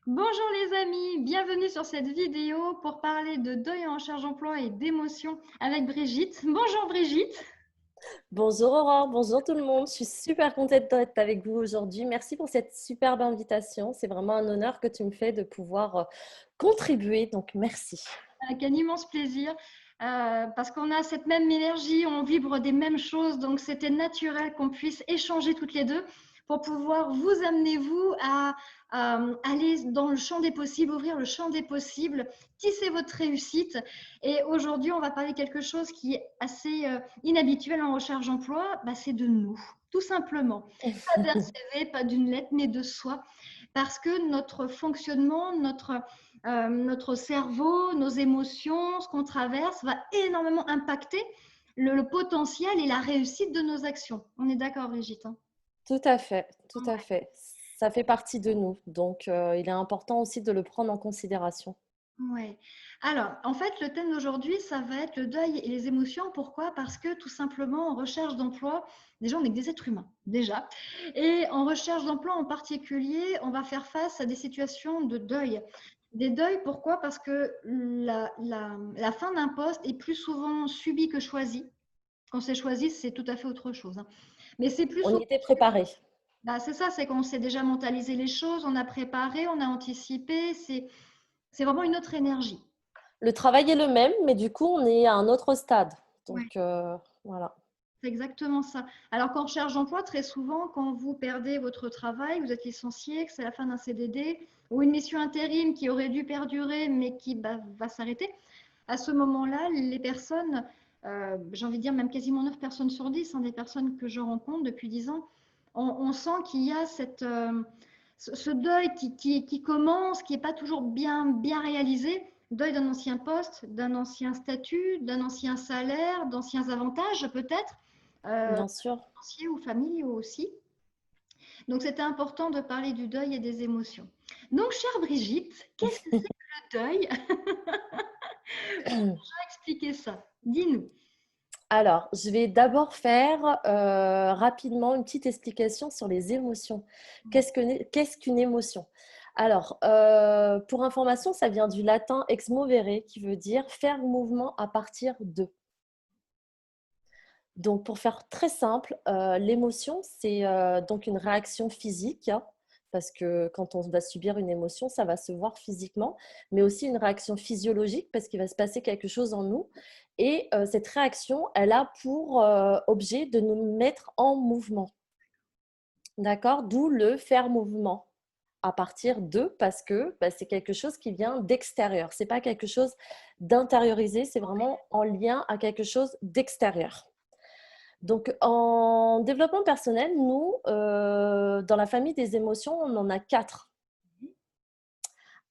Bonjour les amis, bienvenue sur cette vidéo pour parler de deuil en recherche d'emploi et d'émotions avec Brigitte. Bonjour Brigitte. Bonjour Aurore, bonjour tout le monde. Je suis super contente d'être avec vous aujourd'hui. Merci pour cette superbe invitation. C'est vraiment un honneur que tu me fais de pouvoir contribuer. Donc merci. Avec un immense plaisir parce qu'on a cette même énergie, on vibre des mêmes choses, donc c'était naturel qu'on puisse échanger toutes les deux pour pouvoir vous amener, vous, à aller dans le champ des possibles, ouvrir le champ des possibles, tisser votre réussite. Et aujourd'hui, on va parler de quelque chose qui est assez inhabituel en recherche d'emploi, bah, c'est de nous, tout simplement. Pas d'un CV, pas d'une lettre, mais de soi. Parce que notre fonctionnement, notre cerveau, nos émotions, ce qu'on traverse va énormément impacter le potentiel et la réussite de nos actions. On est d'accord, Brigitte, hein? Tout à fait, tout à Ouais. fait. Ça fait partie de nous. Donc il est important aussi de le prendre en considération. Ouais. Alors, en fait, le thème d'aujourd'hui, ça va être le deuil et les émotions. Pourquoi? Parce que tout simplement, en recherche d'emploi, déjà, on est que des êtres humains, déjà. Et en recherche d'emploi en particulier, on va faire face à des situations de deuil. Des deuils, pourquoi? Parce que la fin d'un poste est plus souvent subie que choisie. Quand c'est choisi, c'est tout à fait autre chose, hein. Mais c'est plus On souvent, y était préparé. bah, c'est ça, c'est qu'on sait déjà mentaliser les choses, on a préparé, on a anticipé. C'est vraiment une autre énergie. Le travail est le même, mais du coup, on est à un autre stade. Ouais. Donc voilà. C'est exactement ça. Alors qu'en recherche d'emploi, très souvent, quand vous perdez votre travail, vous êtes licencié, que c'est la fin d'un CDD ou une mission intérim qui aurait dû perdurer mais qui va s'arrêter, à ce moment-là, les personnes, j'ai envie de dire même quasiment 9 personnes sur 10, hein, des personnes que je rencontre depuis 10 ans, on sent qu'il y a ce deuil qui commence, qui n'est pas toujours bien réalisé. Deuil d'un ancien poste, d'un ancien statut, d'un ancien salaire, d'anciens avantages peut-être, Bien sûr. financiers ou familiaux aussi. Donc c'était important de parler du deuil et des émotions. Donc, chère Brigitte, qu'est-ce que c'est que le deuil? Expliquez ça. Dis-nous. Alors, je vais d'abord faire rapidement une petite explication sur les émotions. Qu'est-ce qu'une émotion? Alors, pour information, ça vient du latin ex movere, qui veut dire faire mouvement à partir de. Donc, pour faire très simple, l'émotion, c'est donc une réaction physique, hein, parce que quand on va subir une émotion, ça va se voir physiquement, mais aussi une réaction physiologique, parce qu'il va se passer quelque chose en nous. Et cette réaction, elle a pour objet de nous mettre en mouvement. D'accord? D'où le faire mouvement à partir de, parce que bah, c'est quelque chose qui vient d'extérieur. Ce n'est pas quelque chose d'intériorisé, c'est vraiment en lien à quelque chose d'extérieur. Donc, en développement personnel, nous, dans la famille des émotions, on en a quatre.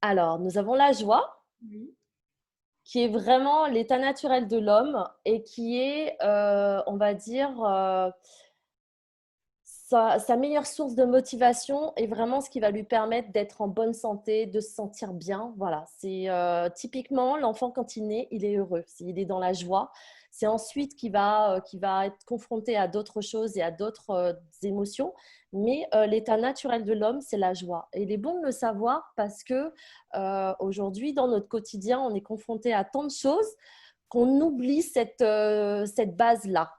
Alors, nous avons la joie, Oui. qui est vraiment l'état naturel de l'homme et qui est, on va dire, sa meilleure source de motivation et vraiment ce qui va lui permettre d'être en bonne santé, de se sentir bien. Voilà, c'est typiquement l'enfant quand il naît, il est heureux, il est dans la joie. C'est ensuite qu'il va être confronté à d'autres choses et à d'autres émotions. Mais l'état naturel de l'homme, c'est la joie. Et il est bon de le savoir parce que aujourd'hui, dans notre quotidien, on est confronté à tant de choses qu'on oublie cette base-là.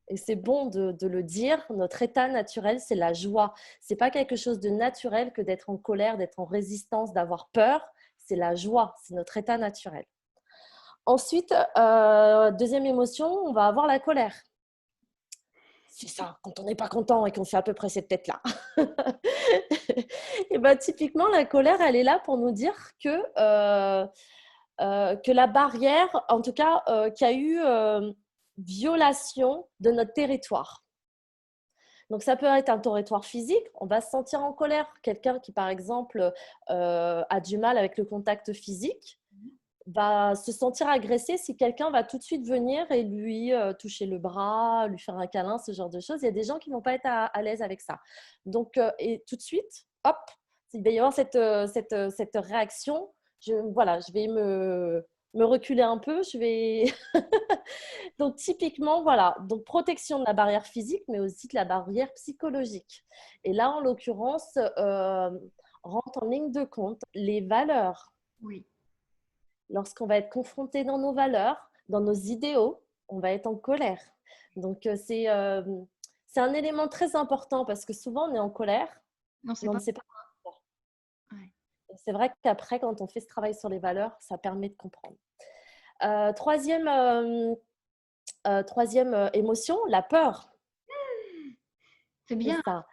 Et c'est bon de le dire, notre état naturel, c'est la joie. Ce n'est pas quelque chose de naturel que d'être en colère, d'être en résistance, d'avoir peur. C'est la joie, c'est notre état naturel. Ensuite, deuxième émotion, on va avoir la colère. C'est ça, quand on n'est pas content et qu'on fait à peu près cette tête-là. Et ben, typiquement, la colère, elle est là pour nous dire que la barrière, en tout cas, qu'il y a eu violation de notre territoire. Donc, ça peut être un territoire physique, on va se sentir en colère. Quelqu'un qui, par exemple, a du mal avec le contact physique va se sentir agressé si quelqu'un va tout de suite venir et lui toucher le bras, lui faire un câlin, ce genre de choses. Il y a des gens qui ne vont pas être à l'aise avec ça. Donc, et tout de suite, hop, il va y avoir cette réaction. Voilà, je vais me reculer un peu. Je vais Donc, typiquement, voilà, donc protection de la barrière physique, mais aussi de la barrière psychologique. Et là, en l'occurrence, rentre en ligne de compte les valeurs. Oui. Lorsqu'on va être confronté dans nos valeurs, dans nos idéaux, on va être en colère. Donc, c'est un élément très important parce que souvent, on est en colère, Non, c'est mais on ne pas. sait pas pourquoi. Ouais. Et c'est vrai qu'après, quand on fait ce travail sur les valeurs, ça permet de comprendre. Troisième, émotion, la peur. C'est C'est bien. ça.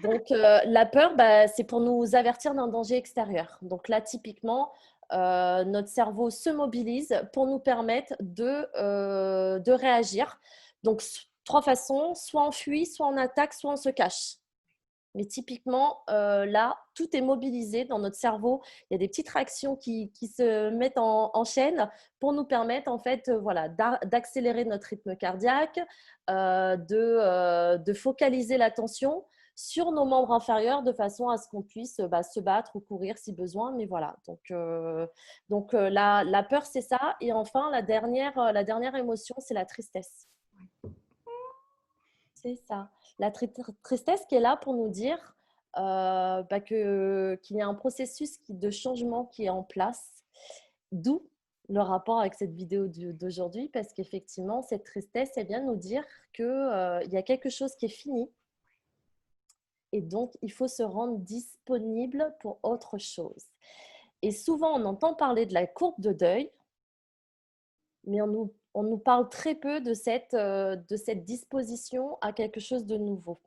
Donc, la peur, c'est pour nous avertir d'un danger extérieur. Donc là, typiquement, notre cerveau se mobilise pour nous permettre de réagir. Donc, trois façons, soit on fuit, soit on attaque, soit on se cache. Mais typiquement, là, tout est mobilisé dans notre cerveau. Il y a des petites réactions qui se mettent en chaîne pour nous permettre, en fait, voilà, d'accélérer notre rythme cardiaque, de focaliser l'attention sur nos membres inférieurs de façon à ce qu'on puisse se battre ou courir si besoin. Mais voilà, donc la peur, c'est ça. Et enfin, la dernière émotion, c'est la tristesse. C'est ça. La tristesse qui est là pour nous dire qu'il y a un processus de changement qui est en place. D'où le rapport avec cette vidéo d'aujourd'hui, parce qu'effectivement, cette tristesse, elle vient nous dire qu'il y a quelque chose qui est fini. Et donc, il faut se rendre disponible pour autre chose. Et souvent, on entend parler de la courbe de deuil, mais on nous parle très peu de cette disposition à quelque chose de nouveau.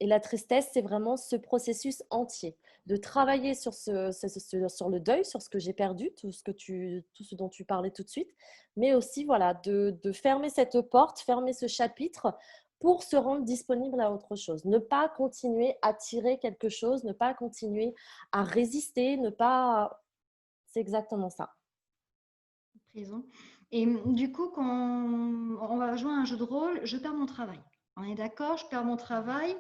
Et la tristesse, c'est vraiment ce processus entier de travailler sur le deuil, sur ce que j'ai perdu, tout ce dont tu parlais tout de suite, mais aussi voilà, de fermer cette porte, fermer ce chapitre pour se rendre disponible à autre chose. Ne pas continuer à tirer quelque chose, ne pas continuer à résister, ne pas… C'est exactement ça. Prison. Et du coup, quand on va jouer à un jeu de rôle, je perds mon travail. On est d'accord, je perds mon travail.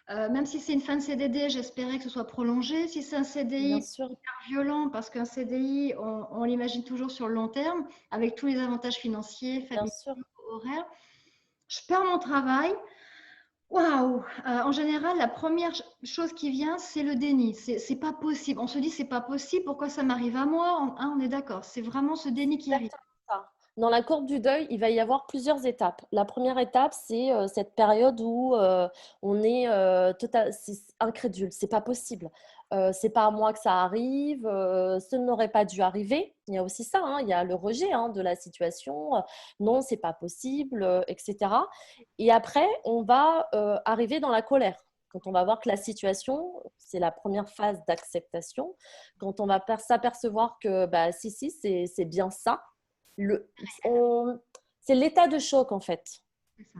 Même si c'est une fin de CDD, j'espérais que ce soit prolongé. Si c'est un Bien CDI sûr, hyper violent, parce qu'un CDI, on l'imagine toujours sur le long terme, avec tous les avantages financiers, bien familiaux, sûr. horaires. Je perds mon travail. Waouh! En général, la première chose qui vient, c'est le déni. C'est pas possible. On se dit, c'est pas possible. Pourquoi ça m'arrive à moi? On est d'accord. C'est vraiment ce déni qui arrive. Exactement ça. Dans la courbe du deuil, il va y avoir plusieurs étapes. La première étape, c'est cette période où on est c'est incrédule, c'est pas possible. C'est pas à moi que ça arrive, ce n'aurait pas dû arriver. Il y a aussi ça, hein, il y a le rejet de la situation. Non, c'est pas possible, etc. Et après, on va arriver dans la colère. Quand on va voir que la situation, c'est la première phase d'acceptation, quand on va s'apercevoir que si, c'est bien ça, le, c'est l'état de choc en fait. C'est ça.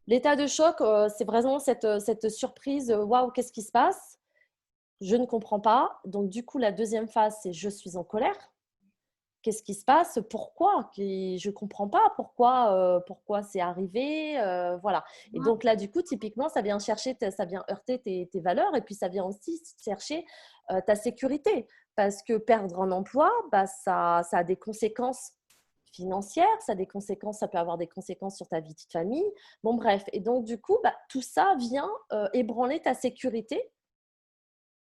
L'état de choc, c'est vraiment cette surprise, waouh, qu'est-ce qui se passe? Je ne comprends pas. Donc du coup, la deuxième phase, c'est je suis en colère. Qu'est-ce qui se passe? Pourquoi? Je ne comprends pas pourquoi c'est arrivé. Voilà. Et Moi, donc là, du coup, typiquement, ça vient heurter tes valeurs et puis ça vient aussi chercher ta sécurité. Parce que perdre un emploi, ça a des conséquences financières, ça peut avoir des conséquences sur ta vie de famille. Bon, bref. Et donc, du coup, tout ça vient ébranler ta sécurité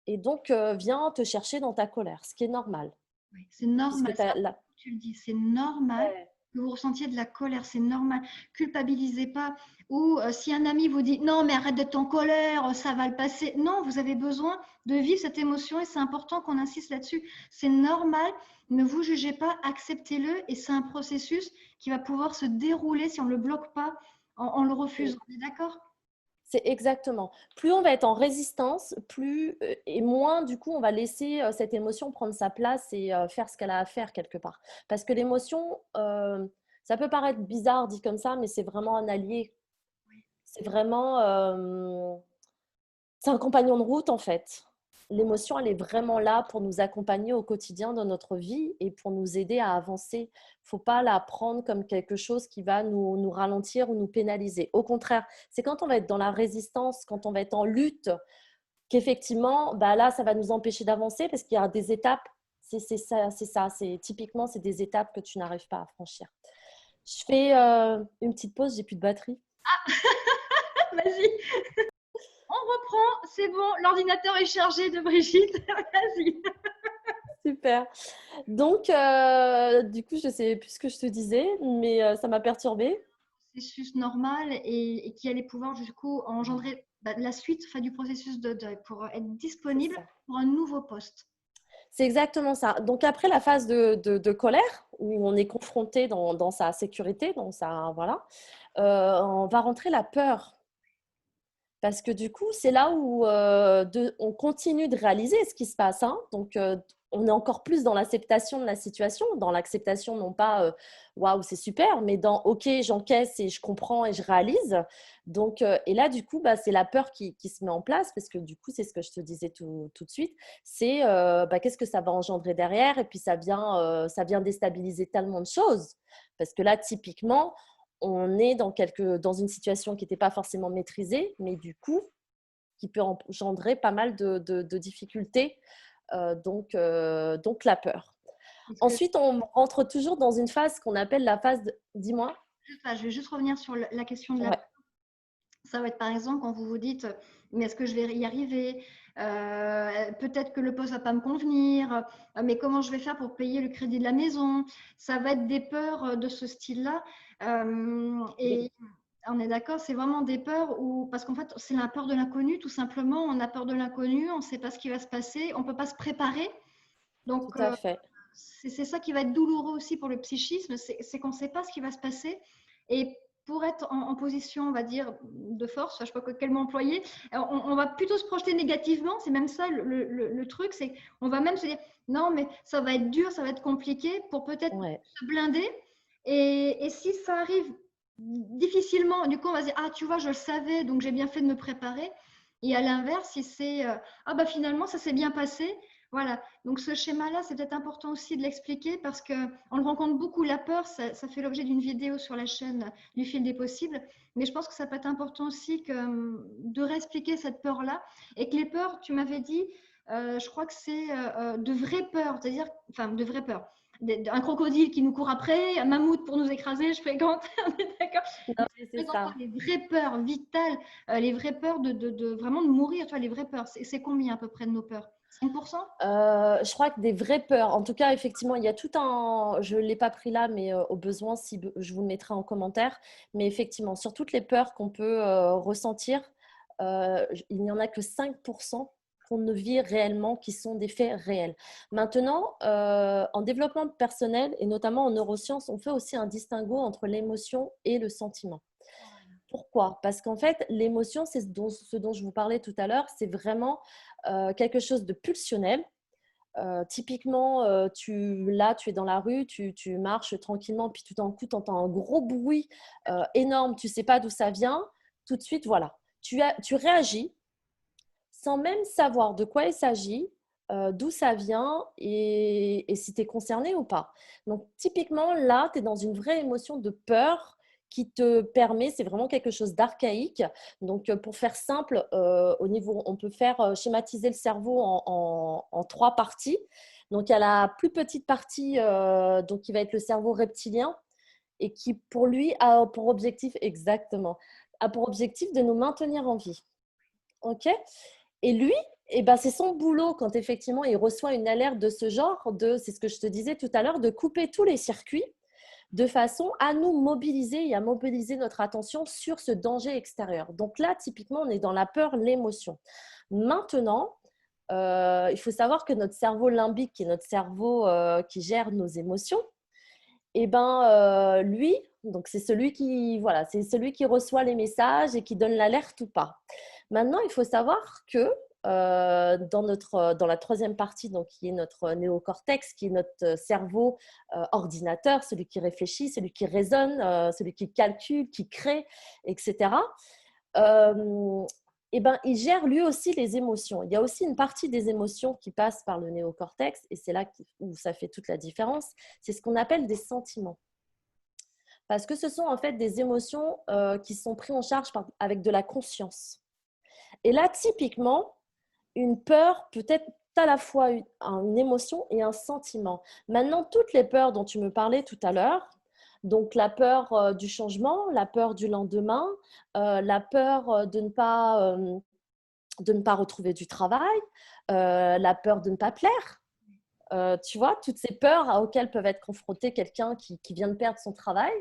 et donc vient te chercher dans ta colère, ce qui est normal. oui, c'est normal. Puisque tu as là. Tu le dis, c'est normal Ouais. que vous ressentiez de la colère, c'est normal. Culpabilisez pas. Ou si un ami vous dit non, mais arrête d'être en colère, ça va le passer. Non, vous avez besoin de vivre cette émotion et c'est important qu'on insiste là-dessus. C'est normal, ne vous jugez pas, acceptez-le et c'est un processus qui va pouvoir se dérouler si on ne le bloque pas en le refusant. On est d'accord? C'est exactement. Plus on va être en résistance, et moins du coup on va laisser cette émotion prendre sa place et faire ce qu'elle a à faire quelque part. Parce que l'émotion, ça peut paraître bizarre dit comme ça, mais c'est vraiment un allié. C'est vraiment, c'est un compagnon de route en fait. L'émotion, elle est vraiment là pour nous accompagner au quotidien dans notre vie et pour nous aider à avancer. Il ne faut pas la prendre comme quelque chose qui va nous ralentir ou nous pénaliser. Au contraire, c'est quand on va être dans la résistance, quand on va être en lutte, qu'effectivement, là, ça va nous empêcher d'avancer parce qu'il y a des étapes. C'est ça. Typiquement, c'est des étapes que tu n'arrives pas à franchir. Je fais une petite pause, j'ai plus de batterie. Vas-y. On reprend, c'est bon, l'ordinateur est chargé de Brigitte. Vas-y. Super. Donc, du coup, je ne sais plus ce que je te disais, mais ça m'a perturbée. Processus normal et qui allait pouvoir du coup engendrer la suite du processus de deuil pour être C'est disponible ça. pour un nouveau poste. C'est exactement ça. Donc, après la phase de colère, où on est confronté dans sa sécurité, voilà, on va rentrer la peur. Parce que du coup, c'est là où on continue de réaliser ce qui se passe, hein. Donc, on est encore plus dans l'acceptation de la situation, dans l'acceptation non pas waouh, c'est super, mais dans ok, j'encaisse et je comprends et je réalise. Donc, et là, du coup, bah, c'est la peur qui se met en place, parce que du coup, c'est ce que je te disais tout de suite, c'est bah, qu'est-ce que ça va engendrer derrière, et puis ça vient déstabiliser tellement de choses. Parce que là, typiquement, on est dans une situation qui n'était pas forcément maîtrisée, mais du coup, qui peut engendrer pas mal de difficultés, donc la peur. Est-ce que Ensuite, on rentre toujours dans une phase qu'on appelle la phase dis-moi. je vais juste revenir sur la question de la. Ouais, Ça va être par exemple quand vous vous dites, mais est-ce que je vais y arriver? Peut-être que le poste va pas me convenir, mais comment je vais faire pour payer le crédit de la maison? Ça va être des peurs de ce style-là. oui, Et on est d'accord, c'est vraiment des peurs où, parce qu'en fait, c'est la peur de l'inconnu, tout simplement. On a peur de l'inconnu, on ne sait pas ce qui va se passer, on ne peut pas se préparer. tout Donc, à fait. c'est ça qui va être douloureux aussi pour le psychisme, c'est qu'on ne sait pas ce qui va se passer. Et pour être en position, on va dire, de force, je ne sais pas quel mot employer, on va plutôt se projeter négativement. C'est même ça le truc, c'est on va même se dire non, mais ça va être dur, ça va être compliqué pour peut-être Ouais. se blinder. Et si ça arrive difficilement, du coup, on va se dire ah, tu vois, je le savais, donc j'ai bien fait de me préparer. Et à l'inverse, si c'est ah, bah finalement, ça s'est bien passé. Voilà, donc ce schéma-là, c'est peut-être important aussi de l'expliquer parce qu'on le rencontre beaucoup, la peur, ça fait l'objet d'une vidéo sur la chaîne du fil des possibles, mais je pense que ça peut être important aussi de réexpliquer cette peur-là et que les peurs, tu m'avais dit, je crois que c'est de vraies peurs, c'est-à-dire, enfin, de vraies peurs. Un crocodile qui nous court après, un mammouth pour nous écraser, je fréquente, on est d'accord. Non, Mais mais je c'est présente pas ça. les vraies peurs vitales, les vraies peurs vraiment de mourir, tu vois, les vraies peurs. C'est combien à peu près de nos peurs? 5%? Je crois que des vraies peurs, en tout cas, effectivement, il y a tout un. Je ne l'ai pas pris là, mais au besoin, si je vous le mettrai en commentaire. Mais effectivement, sur toutes les peurs qu'on peut ressentir, il n'y en a que 5% qu'on ne vit réellement, qui sont des faits réels. Maintenant, en développement personnel et notamment en neurosciences, on fait aussi un distinguo entre l'émotion et le sentiment. Pourquoi? Parce qu'en fait, l'émotion, c'est ce dont je vous parlais tout à l'heure, c'est vraiment quelque chose de pulsionnel. Typiquement, tu es dans la rue, tu marches tranquillement, puis tout d'un coup, tu entends un gros bruit énorme, tu ne sais pas d'où ça vient. Tout de suite, voilà, tu réagis sans même savoir de quoi il s'agit, d'où ça vient et si tu es concerné ou pas. Donc, typiquement, là, tu es dans une vraie émotion de peur qui te permet, c'est vraiment quelque chose d'archaïque. Donc, pour faire simple, au niveau, on peut faire schématiser le cerveau en trois parties. Donc, il y a la plus petite partie, donc, qui va être le cerveau reptilien et qui, pour lui, a pour objectif, exactement, a pour objectif de nous maintenir en vie. OK? Et lui, eh ben, c'est son boulot quand effectivement il reçoit une alerte de ce genre, c'est ce que je te disais tout à l'heure, de couper tous les circuits de façon à nous mobiliser et à mobiliser notre attention sur ce danger extérieur. Donc là, typiquement, on est dans la peur, l'émotion. Maintenant, il faut savoir que notre cerveau limbique, qui est notre cerveau qui gère nos émotions, eh ben, lui, donc c'est celui qui reçoit les messages et qui donne l'alerte ou pas. Maintenant, il faut savoir que dans la troisième partie, donc, qui est notre néocortex, qui est notre cerveau ordinateur, celui qui réfléchit, celui qui raisonne, celui qui calcule, qui crée, etc. Eh ben, il gère lui aussi les émotions. Il y a aussi une partie des émotions qui passe par le néocortex, et c'est là où ça fait toute la différence. C'est ce qu'on appelle des sentiments. Parce que ce sont en fait des émotions qui sont prises en charge avec de la conscience. Et là, typiquement, une peur peut être à la fois une émotion et un sentiment. Maintenant, toutes les peurs dont tu me parlais tout à l'heure, donc la peur du changement, la peur du lendemain, la peur de ne pas de ne pas retrouver du travail, la peur de ne pas plaire. Tu vois, toutes ces peurs auxquelles peuvent être confrontés quelqu'un qui vient de perdre son travail,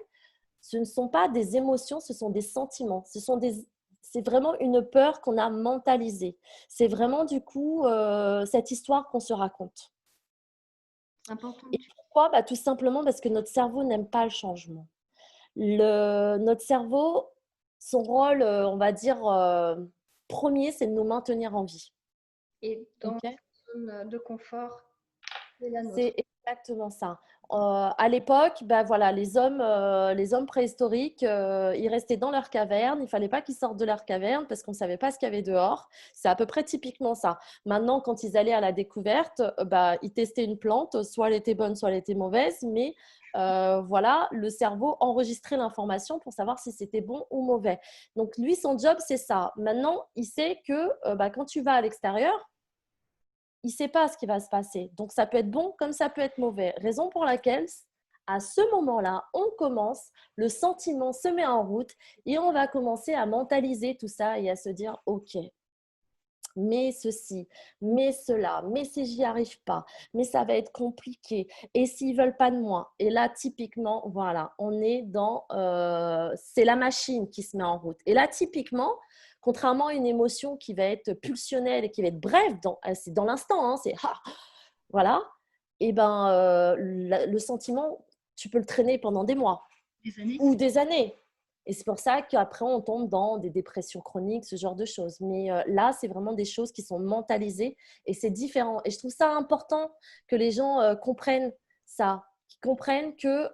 ce ne sont pas des émotions, ce sont des sentiments. C'est vraiment une peur qu'on a mentalisée. C'est vraiment du coup cette histoire qu'on se raconte. Important. Et pourquoi? Tout simplement parce que notre cerveau n'aime pas le changement. Notre cerveau, son rôle, on va dire, premier, c'est de nous maintenir en vie. Et dans Ok. une zone de confort, c'est la nôtre. C'est exactement ça. À l'époque, voilà, les hommes préhistoriques, ils restaient dans leur caverne. Il ne fallait pas qu'ils sortent de leur caverne parce qu'on ne savait pas ce qu'il y avait dehors. C'est à peu près typiquement ça. Maintenant, quand ils allaient à la découverte, ils testaient une plante. Soit elle était bonne, soit elle était mauvaise. Mais voilà, le cerveau enregistrait l'information pour savoir si c'était bon ou mauvais. Donc, lui, son job, c'est ça. Maintenant, il sait que quand tu vas à l'extérieur, il ne sait pas ce qui va se passer. Donc, ça peut être bon comme ça peut être mauvais. Raison pour laquelle, à ce moment-là, on commence, le sentiment se met en route et on va commencer à mentaliser tout ça et à se dire, OK, mais ceci, mais cela, mais si j'y arrive pas, mais ça va être compliqué. Et s'ils veulent pas de moi. Et là, typiquement, voilà, on est dans, c'est la machine qui se met en route. Et là, typiquement, contrairement à une émotion qui va être pulsionnelle et qui va être brève, c'est dans l'instant, hein, c'est voilà. Et le sentiment, tu peux le traîner pendant des mois Des années. ou des années. Et c'est pour ça qu'après, on tombe dans des dépressions chroniques, ce genre de choses. Mais là, c'est vraiment des choses qui sont mentalisées et c'est différent. Et je trouve ça important que les gens comprennent ça, qu'ils comprennent que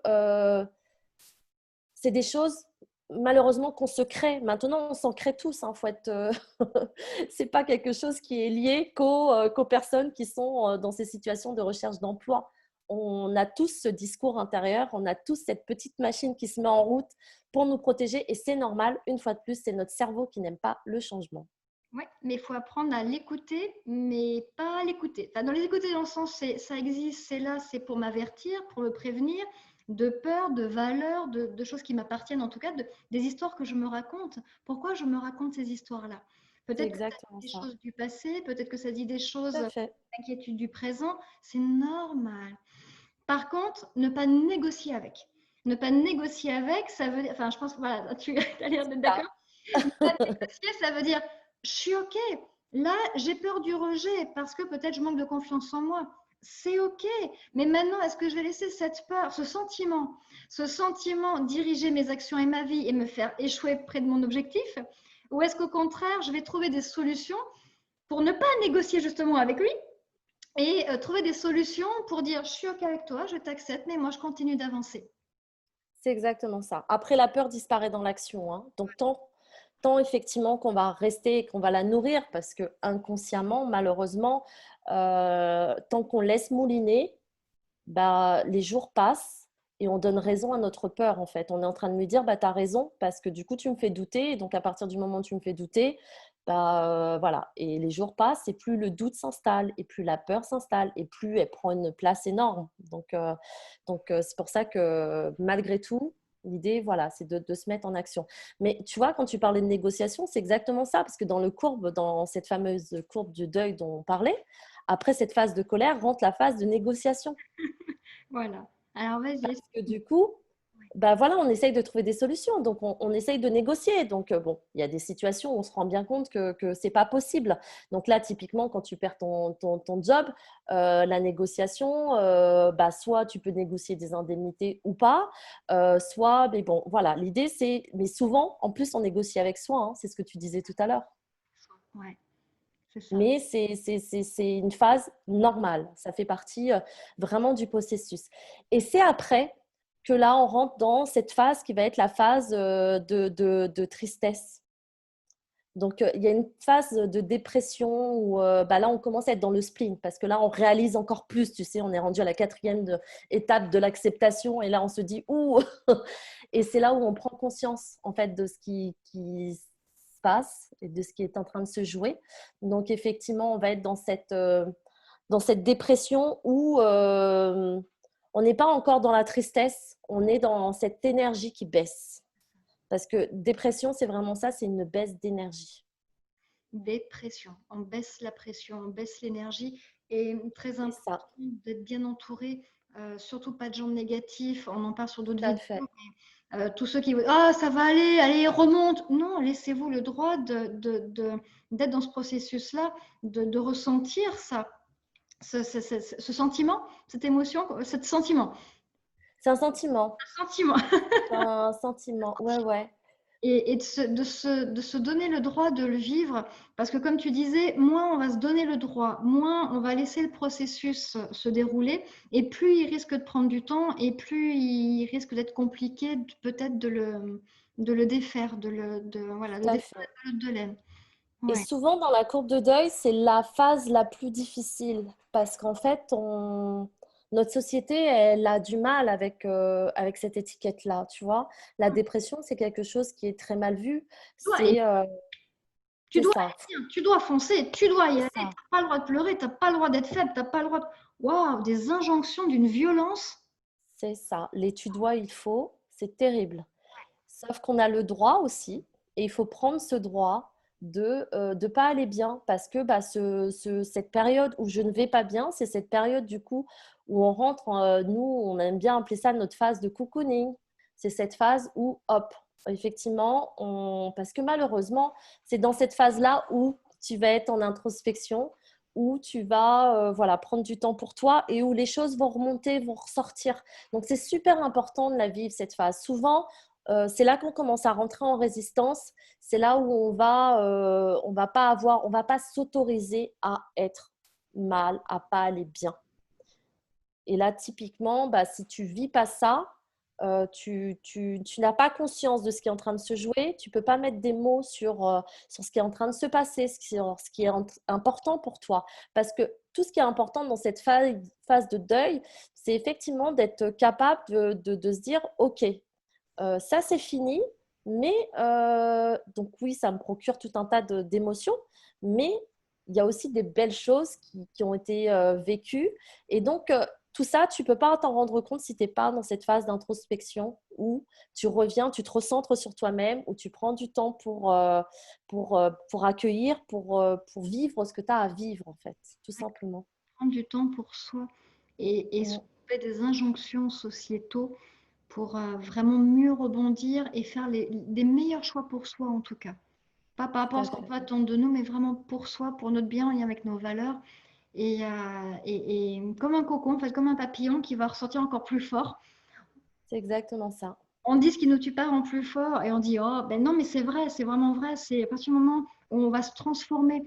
c'est des choses, malheureusement, qu'on se crée. Maintenant, on s'en crée tous. Hein, faut être, c'est pas quelque chose qui est lié qu'aux personnes qui sont dans ces situations de recherche d'emploi. On a tous ce discours intérieur, on a tous cette petite machine qui se met en route pour nous protéger et c'est normal. Une fois de plus, c'est notre cerveau qui n'aime pas le changement. Oui, mais il faut apprendre à l'écouter, mais pas à l'écouter. Enfin, dans les écouter dans le sens, ça existe, c'est là, c'est pour m'avertir, pour me prévenir de peur, de valeurs, de choses qui m'appartiennent, en tout cas, des histoires que je me raconte. Pourquoi je me raconte ces histoires-là? C'est Peut-être que ça exactement dit des ça. choses du passé, peut-être que ça dit des Tout choses, à fait. d'inquiétude du présent. C'est normal. Par contre, ne pas négocier avec. Ne pas négocier avec, ça veut dire, enfin, je pense que voilà, tu as l'air d'être Ça. d'accord. Ne pas négocier, ça veut dire, je suis OK. Là, j'ai peur du rejet parce que peut-être je manque de confiance en moi. C'est OK. Mais maintenant, est-ce que je vais laisser cette peur, ce sentiment diriger mes actions et ma vie et me faire échouer près de mon objectif? Ou est-ce qu'au contraire, je vais trouver des solutions pour ne pas négocier justement avec lui et trouver des solutions pour dire, je suis OK avec toi, je t'accepte, mais moi, je continue d'avancer. C'est exactement ça. Après, la peur disparaît dans l'action. Hein. Donc, tant effectivement qu'on va rester et qu'on va la nourrir, parce que inconsciemment, malheureusement, tant qu'on laisse mouliner, les jours passent et on donne raison à notre peur, en fait. On est en train de lui dire, tu as raison, parce que du coup, tu me fais douter. Et donc, à partir du moment où tu me fais douter, voilà. Et les jours passent et plus le doute s'installe et plus la peur s'installe et plus elle prend une place énorme. Donc, c'est pour ça que malgré tout, l'idée, voilà, c'est de se mettre en action. Mais tu vois, quand tu parlais de négociation, c'est exactement ça, parce que dans cette fameuse courbe du deuil dont on parlait, après cette phase de colère rentre la phase de négociation. Voilà. Alors, vas-y. Parce que du coup, voilà, on essaye de trouver des solutions. Donc, on essaye de négocier. Donc, bon, il y a des situations où on se rend bien compte que ce n'est pas possible. Donc là, typiquement, quand tu perds ton job, la négociation, soit tu peux négocier des indemnités ou pas, soit, mais bon, voilà, l'idée, c'est, mais souvent, en plus, on négocie avec soi. Hein, c'est ce que tu disais tout à l'heure. Ouais, c'est ça. Mais c'est une phase normale. Ça fait partie vraiment du processus. Et c'est après que là, on rentre dans cette phase qui va être la phase de tristesse. Donc, il y a une phase de dépression où là, on commence à être dans le spleen parce que là, on réalise encore plus. Tu sais, on est rendu à la quatrième étape de l'acceptation et là, on se dit « Ouh !» Et c'est là où on prend conscience, en fait, de ce qui se passe et de ce qui est en train de se jouer. Donc, effectivement, on va être dans cette dépression où on n'est pas encore dans la tristesse, on est dans cette énergie qui baisse. Parce que dépression, c'est vraiment ça, c'est une baisse d'énergie. dépression. On baisse la pression, on baisse l'énergie. Et très C'est important ça, d'être bien entouré, surtout pas de gens négatifs. On en parle sur tout d'autres à vidéos. fait. Tous ceux qui ah ça va aller, allez remonte. Non, laissez-vous le droit d'être dans ce processus-là, de ressentir ça, ce sentiment, cette émotion, ce sentiment, C'est un sentiment. sentiment. C'est un sentiment. Ouais, ouais. Et de se donner le droit de le vivre, parce que comme tu disais, moins on va se donner le droit, moins on va laisser le processus se dérouler, et plus il risque de prendre du temps, et plus il risque d'être compliqué peut-être de le défaire, voilà, Tout de à défaire fait. la pelote de laine. Et Ouais. souvent, dans la courbe de deuil, c'est la phase la plus difficile parce qu'en fait, notre société, elle a du mal avec cette étiquette-là, tu vois. La dépression, c'est quelque chose qui est très mal vu. Et tu C'est dois ça, agir, tu dois foncer, tu dois y c'est aller, tu n'as ça, pas le droit de pleurer, tu n'as pas le droit d'être faible, tu n'as pas le droit de... Waouh, des injonctions d'une violence. c'est ça. Les tu dois, il faut, c'est terrible. Sauf qu'on a le droit aussi, et il faut prendre ce droit de ne pas aller bien, parce que bah, cette période où je ne vais pas bien, c'est cette période du coup où on rentre, nous, on aime bien appeler ça notre phase de cocooning. C'est cette phase où, hop, effectivement, parce que malheureusement, c'est dans cette phase-là où tu vas être en introspection, où tu vas voilà, prendre du temps pour toi et où les choses vont remonter, vont ressortir. Donc, c'est super important de la vivre, cette phase. Souvent, c'est là qu'on commence à rentrer en résistance. C'est là où on va pas s'autoriser à être mal, à pas aller bien. Et là, typiquement, bah, si tu vis pas ça, tu n'as pas conscience de ce qui est en train de se jouer. Tu peux pas mettre des mots sur ce qui est en train de se passer, ce qui est important pour toi. Parce que tout ce qui est important dans cette phase de deuil, c'est effectivement d'être capable de se dire, OK, ça c'est fini, mais donc oui, ça me procure tout un tas d'émotions, mais il y a aussi des belles choses qui ont été vécues. Et donc, tout ça, tu ne peux pas t'en rendre compte si tu n'es pas dans cette phase d'introspection où tu reviens, tu te recentres sur toi-même, où tu prends du temps pour accueillir, pour vivre ce que tu as à vivre, en fait, tout simplement. Prendre du temps pour soi et se Mm. couper des injonctions sociétaux pour vraiment mieux rebondir et faire des meilleurs choix pour soi en tout cas. Pas par Tout rapport à à ce qu'on fait. peut attendre de nous, mais vraiment pour soi, pour notre bien en lien avec nos valeurs. Et comme un cocon, en fait, comme un papillon qui va ressortir encore plus fort. C'est exactement ça. On dit ce qui nous tue pas rend plus fort et on dit oh ben non mais c'est vrai, c'est vraiment vrai. C'est à partir du moment où on va se transformer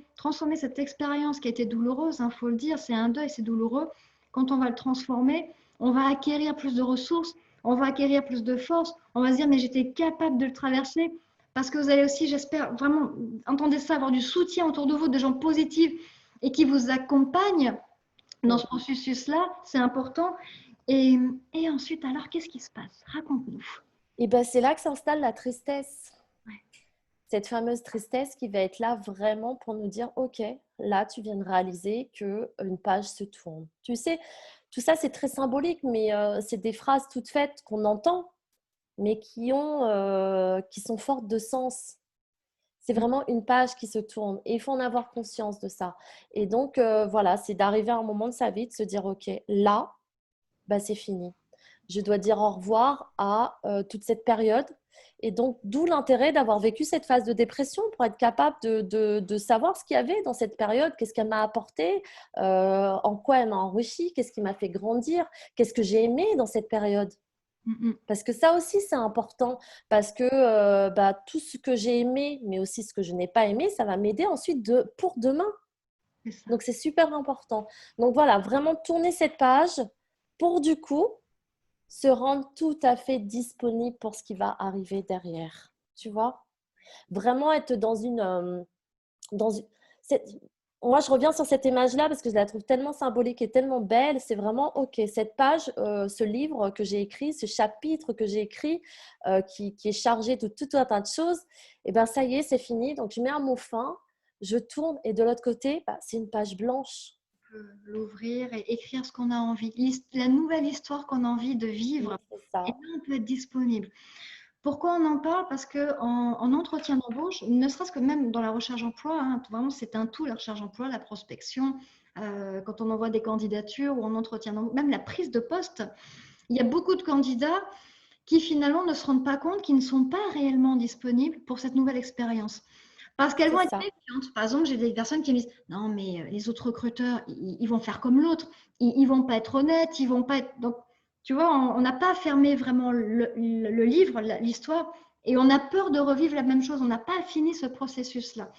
cette expérience qui a été douloureuse, il faut le dire, c'est un deuil, c'est douloureux. Quand on va le transformer, on va acquérir plus de ressources, on va acquérir plus de force, on va se dire mais j'étais capable de le traverser parce que vous allez aussi, j'espère vraiment, entendez ça, avoir du soutien autour de vous, de gens positifs et qui vous accompagnent dans Mm. ce processus-là, c'est important. Et, et ensuite, alors, qu'est-ce qui se passe? Raconte-nous. Et ben, c'est là que s'installe la tristesse. Ouais. Cette fameuse tristesse qui va être là vraiment pour nous dire, OK, là, tu viens de réaliser qu'une page se tourne. Tu sais, tout ça, c'est très symbolique, mais c'est des phrases toutes faites qu'on entend, mais qui sont fortes de sens. C'est vraiment une page qui se tourne et il faut en avoir conscience de ça. Et donc, voilà, c'est d'arriver à un moment de sa vie, de se dire, OK, là, bah, c'est fini. Je dois dire au revoir à toute cette période. Et donc, d'où l'intérêt d'avoir vécu cette phase de dépression pour être capable de savoir ce qu'il y avait dans cette période, qu'est-ce qu'elle m'a apporté, en quoi elle m'a enrichi, qu'est-ce qui m'a fait grandir, qu'est-ce que j'ai aimé dans cette période. Mm. Parce que ça aussi, c'est important, parce que bah, tout ce que j'ai aimé, mais aussi ce que je n'ai pas aimé, ça va m'aider ensuite pour demain. C'est ça. Donc, c'est super important. Donc, voilà, vraiment tourner cette page pour du coup se rendre tout à fait disponible pour ce qui va arriver derrière. Tu vois? Vraiment être dans une cette- moi, je reviens sur cette image-là parce que je la trouve tellement symbolique et tellement belle. C'est vraiment, OK, cette page, ce livre que j'ai écrit, ce chapitre que j'ai écrit, qui est chargé de tout un tas de choses, et ben ça y est, c'est fini. Donc, je mets un mot fin, je tourne et de l'autre côté, bah, c'est une page blanche. On peut l'ouvrir et écrire ce qu'on a envie, la nouvelle histoire qu'on a envie de Oui, vivre. c'est Et ça. là, on peut être disponible. Pourquoi on en parle? Parce qu'en entretien d'embauche, ne serait-ce que même dans la recherche d'emploi, hein, vraiment c'est un tout, la recherche d'emploi, la prospection, quand on envoie des candidatures ou en entretien d'embauche, même la prise de poste, il y a beaucoup de candidats qui finalement ne se rendent pas compte qu'ils ne sont pas réellement disponibles pour cette nouvelle expérience. Parce qu'elles C'est vont être ça. méfiantes. Par exemple, j'ai des personnes qui me disent non, mais les autres recruteurs, ils vont faire comme l'autre, ils vont pas être honnêtes, ils vont pas être. Donc, tu vois, on n'a pas fermé vraiment le livre, l'histoire, et on a peur de revivre la même chose. On n'a pas fini ce processus-là.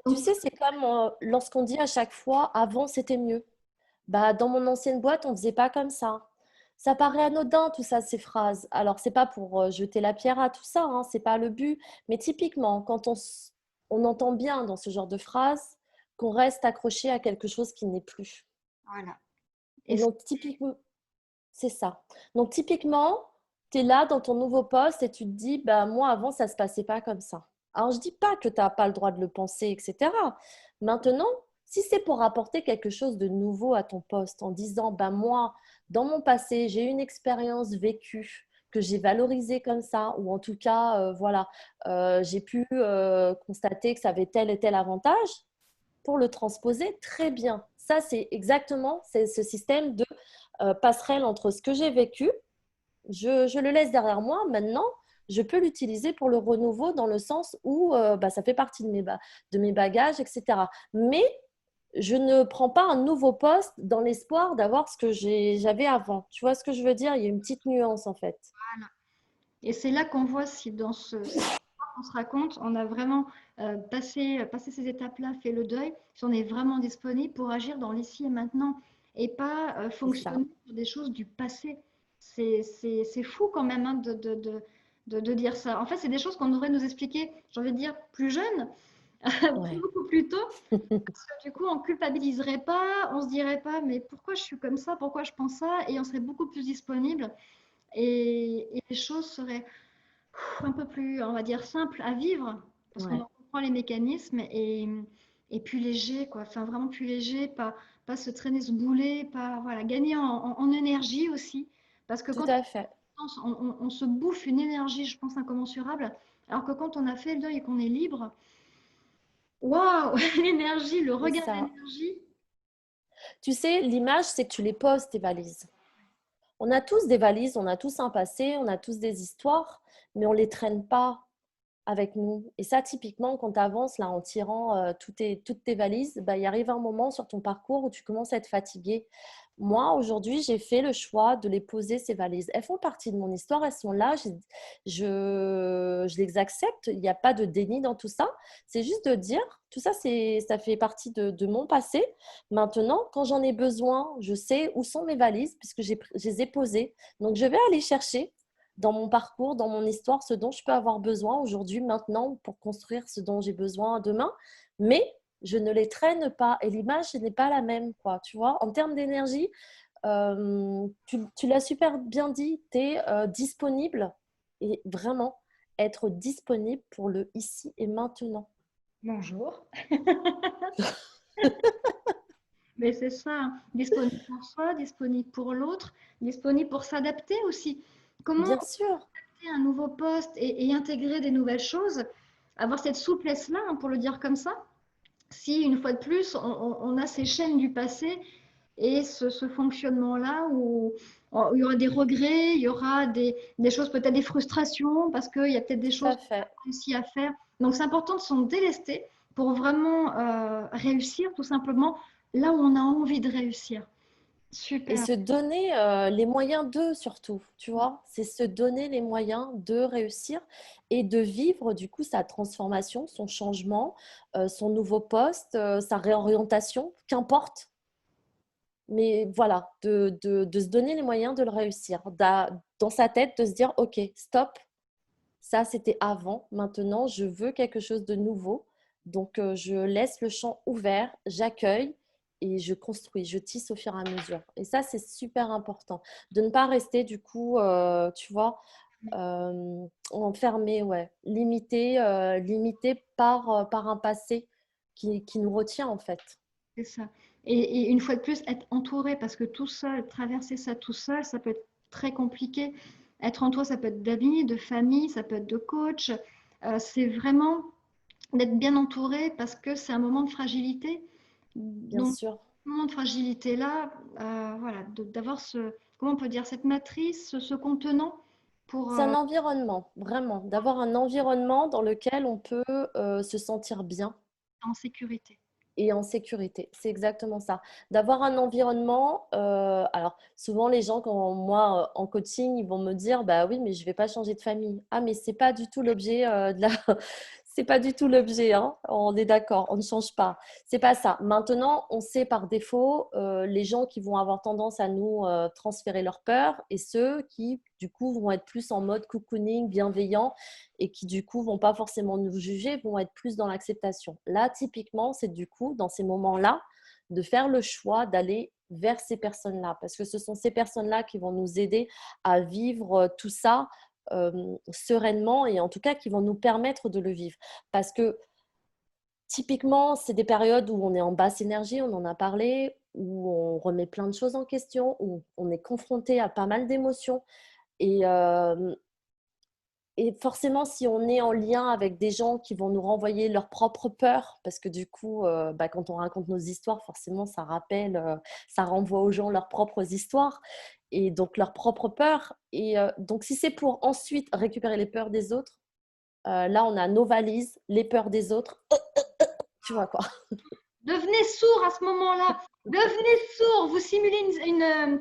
Tu Donc, sais, c'est comme lorsqu'on dit à chaque fois, avant c'était mieux. Bah, dans mon ancienne boîte, on ne faisait pas comme ça. Ça paraît anodin, tout ça, ces phrases. Alors, c'est pas pour jeter la pierre à tout ça, hein, c'est pas le but. Mais typiquement, quand on entend bien dans ce genre de phrases qu'on reste accroché à quelque chose qui n'est plus. voilà. Et Et donc, typiquement, c'est ça. Donc, typiquement, tu es là dans ton nouveau poste et tu te dis, bah, moi, avant, ça ne se passait pas comme ça. Alors, je ne dis pas que tu n'as pas le droit de le penser, etc. Maintenant, si c'est pour apporter quelque chose de nouveau à ton poste en disant, bah, moi, dans mon passé, j'ai eu une expérience vécue que j'ai valorisée comme ça, ou en tout cas, voilà, j'ai pu constater que ça avait tel et tel avantage, pour le transposer, très bien. Ça, c'est exactement ce système de passerelle entre ce que j'ai vécu, je le laisse derrière moi. Maintenant, je peux l'utiliser pour le renouveau dans le sens où bah, ça fait partie de mes bagages, etc. Mais je ne prends pas un nouveau poste dans l'espoir d'avoir ce que j'avais avant. Tu vois ce que je veux dire? Il y a une petite nuance en fait. Et c'est là qu'on voit si dans cette histoire qu'on se raconte, on a vraiment passé ces étapes-là, fait le deuil, si on est vraiment disponible pour agir dans l'ici et maintenant et pas C'est ça. fonctionner sur des choses du passé. C'est fou quand même hein, de dire ça. En fait, c'est des choses qu'on devrait nous expliquer, j'ai envie de dire, plus jeunes, Ouais. beaucoup plus tôt. Parce que du coup, on culpabiliserait pas, on se dirait pas, mais pourquoi je suis comme ça, pourquoi je pense ça, et on serait beaucoup plus disponible et les choses seraient un peu plus, on va dire, simple à vivre, parce qu'on Ouais. en comprend les mécanismes et plus léger, quoi. Enfin, vraiment plus léger, pas se traîner, se bouler, pas, voilà, gagner en énergie aussi. Parce que Tout quand à fait. on se bouffe une énergie, je pense, incommensurable, alors que quand on a fait le deuil et qu'on est libre, waouh, l'énergie, le C'est regain ça. d'énergie. Tu sais, l'image, c'est que tu les poses, tes valises. On a tous des valises, on a tous un passé, on a tous des histoires, mais on ne les traîne pas avec nous. Et ça, typiquement, quand tu avances là, en tirant toutes tes valises, bah, il arrive un moment sur ton parcours où tu commences à être fatigué. Moi, aujourd'hui, j'ai fait le choix de les poser, ces valises. Elles font partie de mon histoire, elles sont là, je les accepte, il n'y a pas de déni dans tout ça. C'est juste de dire, tout ça, ça fait partie de mon passé. Maintenant, quand j'en ai besoin, je sais où sont mes valises, puisque je les ai posées. Donc, je vais aller chercher dans mon parcours, dans mon histoire, ce dont je peux avoir besoin aujourd'hui, maintenant, pour construire ce dont j'ai besoin demain. Mais je ne les traîne pas et l'image n'est pas la même, quoi. Tu vois, en termes d'énergie, tu l'as super bien dit, tu es disponible et vraiment être disponible pour le ici et maintenant. Bonjour. Mais c'est ça, hein. Disponible pour soi, disponible pour l'autre, disponible pour s'adapter aussi. Comment Bien sûr, un nouveau poste et intégrer des nouvelles choses, avoir cette souplesse-là, hein, pour le dire comme ça, si une fois de plus, on a ces chaînes du passé et ce fonctionnement-là où il y aura des regrets, il y aura des choses, peut-être des frustrations, parce qu'il y a peut-être des tout choses à qu'on n'a fait. pas réussi à faire. Donc c'est important de s'en délester pour vraiment réussir tout simplement là où on a envie de réussir. Et Super. se donner les moyens d'eux surtout, tu vois, c'est se donner les moyens de réussir et de vivre du coup sa transformation, son changement, son nouveau poste, sa réorientation, qu'importe. Mais voilà, de se donner les moyens de le réussir, dans sa tête, de se dire, OK, stop, ça c'était avant, maintenant je veux quelque chose de nouveau. Donc je laisse le champ ouvert, j'accueille et je construis, je tisse au fur et à mesure. Et ça, c'est super important. De ne pas rester du coup, tu vois, enfermé, ouais, limité par un passé qui nous retient en fait. C'est ça. Et une fois de plus, être entouré, parce que tout seul, traverser ça tout seul, ça peut être très compliqué. Être entouré, ça peut être d'amis, de famille, ça peut être de coach. C'est vraiment d'être bien entouré parce que c'est un moment de fragilité. bien Donc, sûr. ce moment de fragilité-là, voilà, d'avoir comment on peut dire, cette matrice, ce contenant pour C'est un environnement, vraiment, d'avoir un environnement dans lequel on peut se sentir bien en sécurité. et en sécurité. C'est exactement ça. D'avoir un environnement, alors souvent les gens, quand moi en coaching, ils vont me dire, bah oui, mais je vais pas changer de famille. Ah, mais c'est pas du tout l'objet de la... C'est pas du tout l'objet, hein. On est d'accord, on ne change pas. C'est pas ça. Maintenant, on sait par défaut les gens qui vont avoir tendance à nous transférer leur peur et ceux qui, du coup, vont être plus en mode cocooning, bienveillant et qui, du coup, vont pas forcément nous juger, vont être plus dans l'acceptation. Là, typiquement, c'est du coup, dans ces moments-là, de faire le choix d'aller vers ces personnes-là parce que ce sont ces personnes-là qui vont nous aider à vivre tout ça sereinement et en tout cas qui vont nous permettre de le vivre. Parce que typiquement, c'est des périodes où on est en basse énergie, on en a parlé, où on remet plein de choses en question, où on est confronté à pas mal d'émotions. Et forcément, si on est en lien avec des gens qui vont nous renvoyer leurs propres peurs, parce que du coup, bah, quand on raconte nos histoires, forcément, ça rappelle, ça renvoie aux gens leurs propres histoires et donc leurs propres peurs. Et donc, si c'est pour ensuite récupérer les peurs des autres, là, on a nos valises, les peurs des autres, tu vois quoi. Devenez sourd à ce moment-là. Devenez sourd. Vous simulez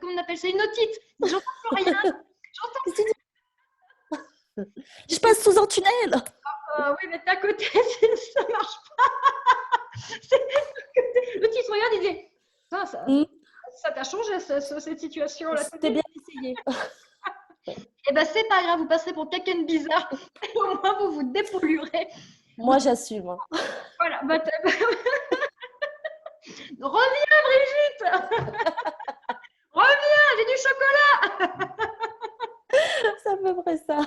comment on appelle ça, une otite. J'entends plus rien. J'entends. Qu'est-ce que tu dis? Je passe sous un tunnel. Oui, mais t'es à côté, ça marche pas. Le petit se regarde, il dit, ça t'a changé cette situation-là. C'était bien essayé. Eh ben c'est pas grave, vous passerez pour quelqu'un de bizarre. Au moins vous vous dépolluerez. Moi, j'assume, hein. Voilà. Reviens Brigitte. Reviens, j'ai du chocolat. C'est à peu près ça.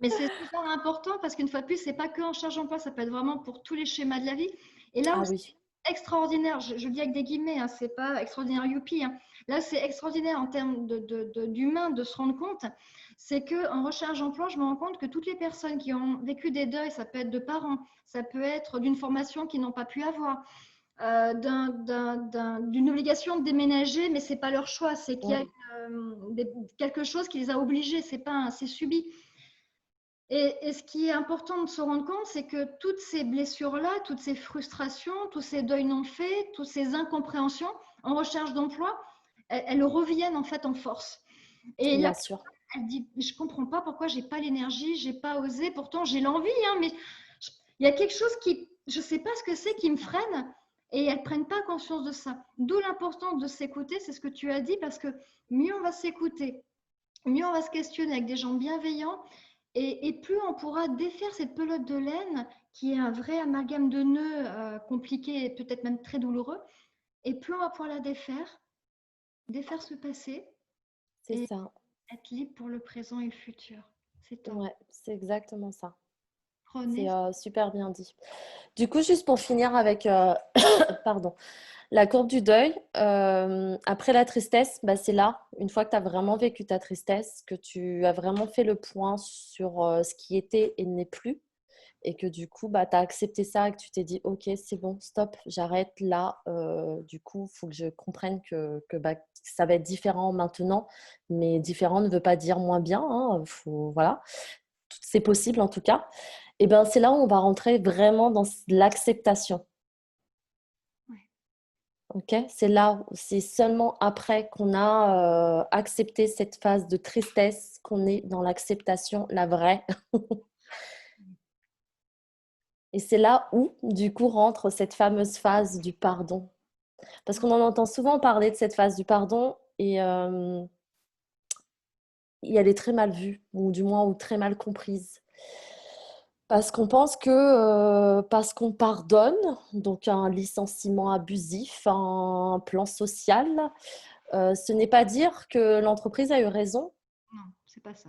Mais c'est super important parce qu'une fois de plus, c'est pas que en charge d'emploi, ça peut être vraiment pour tous les schémas de la vie. Et là où Ah c'est oui, extraordinaire, je le dis avec des guillemets, hein, c'est pas extraordinaire youpi, hein. Là, c'est extraordinaire en termes d'humain de se rendre compte, c'est que en recherche d'emploi, je me rends compte que toutes les personnes qui ont vécu des deuils, ça peut être de parents, ça peut être d'une formation qu'ils n'ont pas pu avoir, d'une obligation de déménager, mais c'est pas leur choix, c'est qu'il y a oui, quelque chose qui les a obligés, c'est subi. Et ce qui est important de se rendre compte, c'est que toutes ces blessures-là, toutes ces frustrations, tous ces deuils non faits, toutes ces incompréhensions en recherche d'emploi, elles reviennent en fait en force. Et la bien personne, sûr. elle dit, je comprends pas pourquoi j'ai pas l'énergie, j'ai pas osé, pourtant j'ai l'envie, hein, mais il y a quelque chose qui, je sais pas ce que c'est qui me freine, et elles prennent pas conscience de ça. D'où l'importance de s'écouter, c'est ce que tu as dit, parce que mieux on va s'écouter, mieux on va se questionner avec des gens bienveillants, et plus on pourra défaire cette pelote de laine qui est un vrai amalgame de nœuds compliqué et peut-être même très douloureux, et plus on va pouvoir la défaire ce passé C'est et ça. être libre pour le présent et le futur. C'est top. Ouais, c'est exactement ça. C'est Prenez. super bien dit. Du coup, juste pour finir avec pardon, la courbe du deuil, après la tristesse, bah, c'est là, une fois que tu as vraiment vécu ta tristesse, que tu as vraiment fait le point sur ce qui était et n'est plus, et que du coup, bah, tu as accepté ça et que tu t'es dit, OK, c'est bon, stop, j'arrête là. Du coup, il faut que je comprenne bah, ça va être différent maintenant, mais différent ne veut pas dire moins bien, hein, voilà, c'est possible en tout cas. Et ben, c'est là où on va rentrer vraiment dans l'acceptation. Ouais. Ok, c'est seulement après qu'on a accepté cette phase de tristesse qu'on est dans l'acceptation, la vraie. Et c'est là où, du coup, rentre cette fameuse phase du pardon. Parce qu'on en entend souvent parler de cette phase du pardon et elle est très mal vue, ou du moins ou très mal comprise. Parce qu'on pense que parce qu'on pardonne, donc un licenciement abusif, un plan social, ce n'est pas dire que l'entreprise a eu raison. Non, c'est pas ça.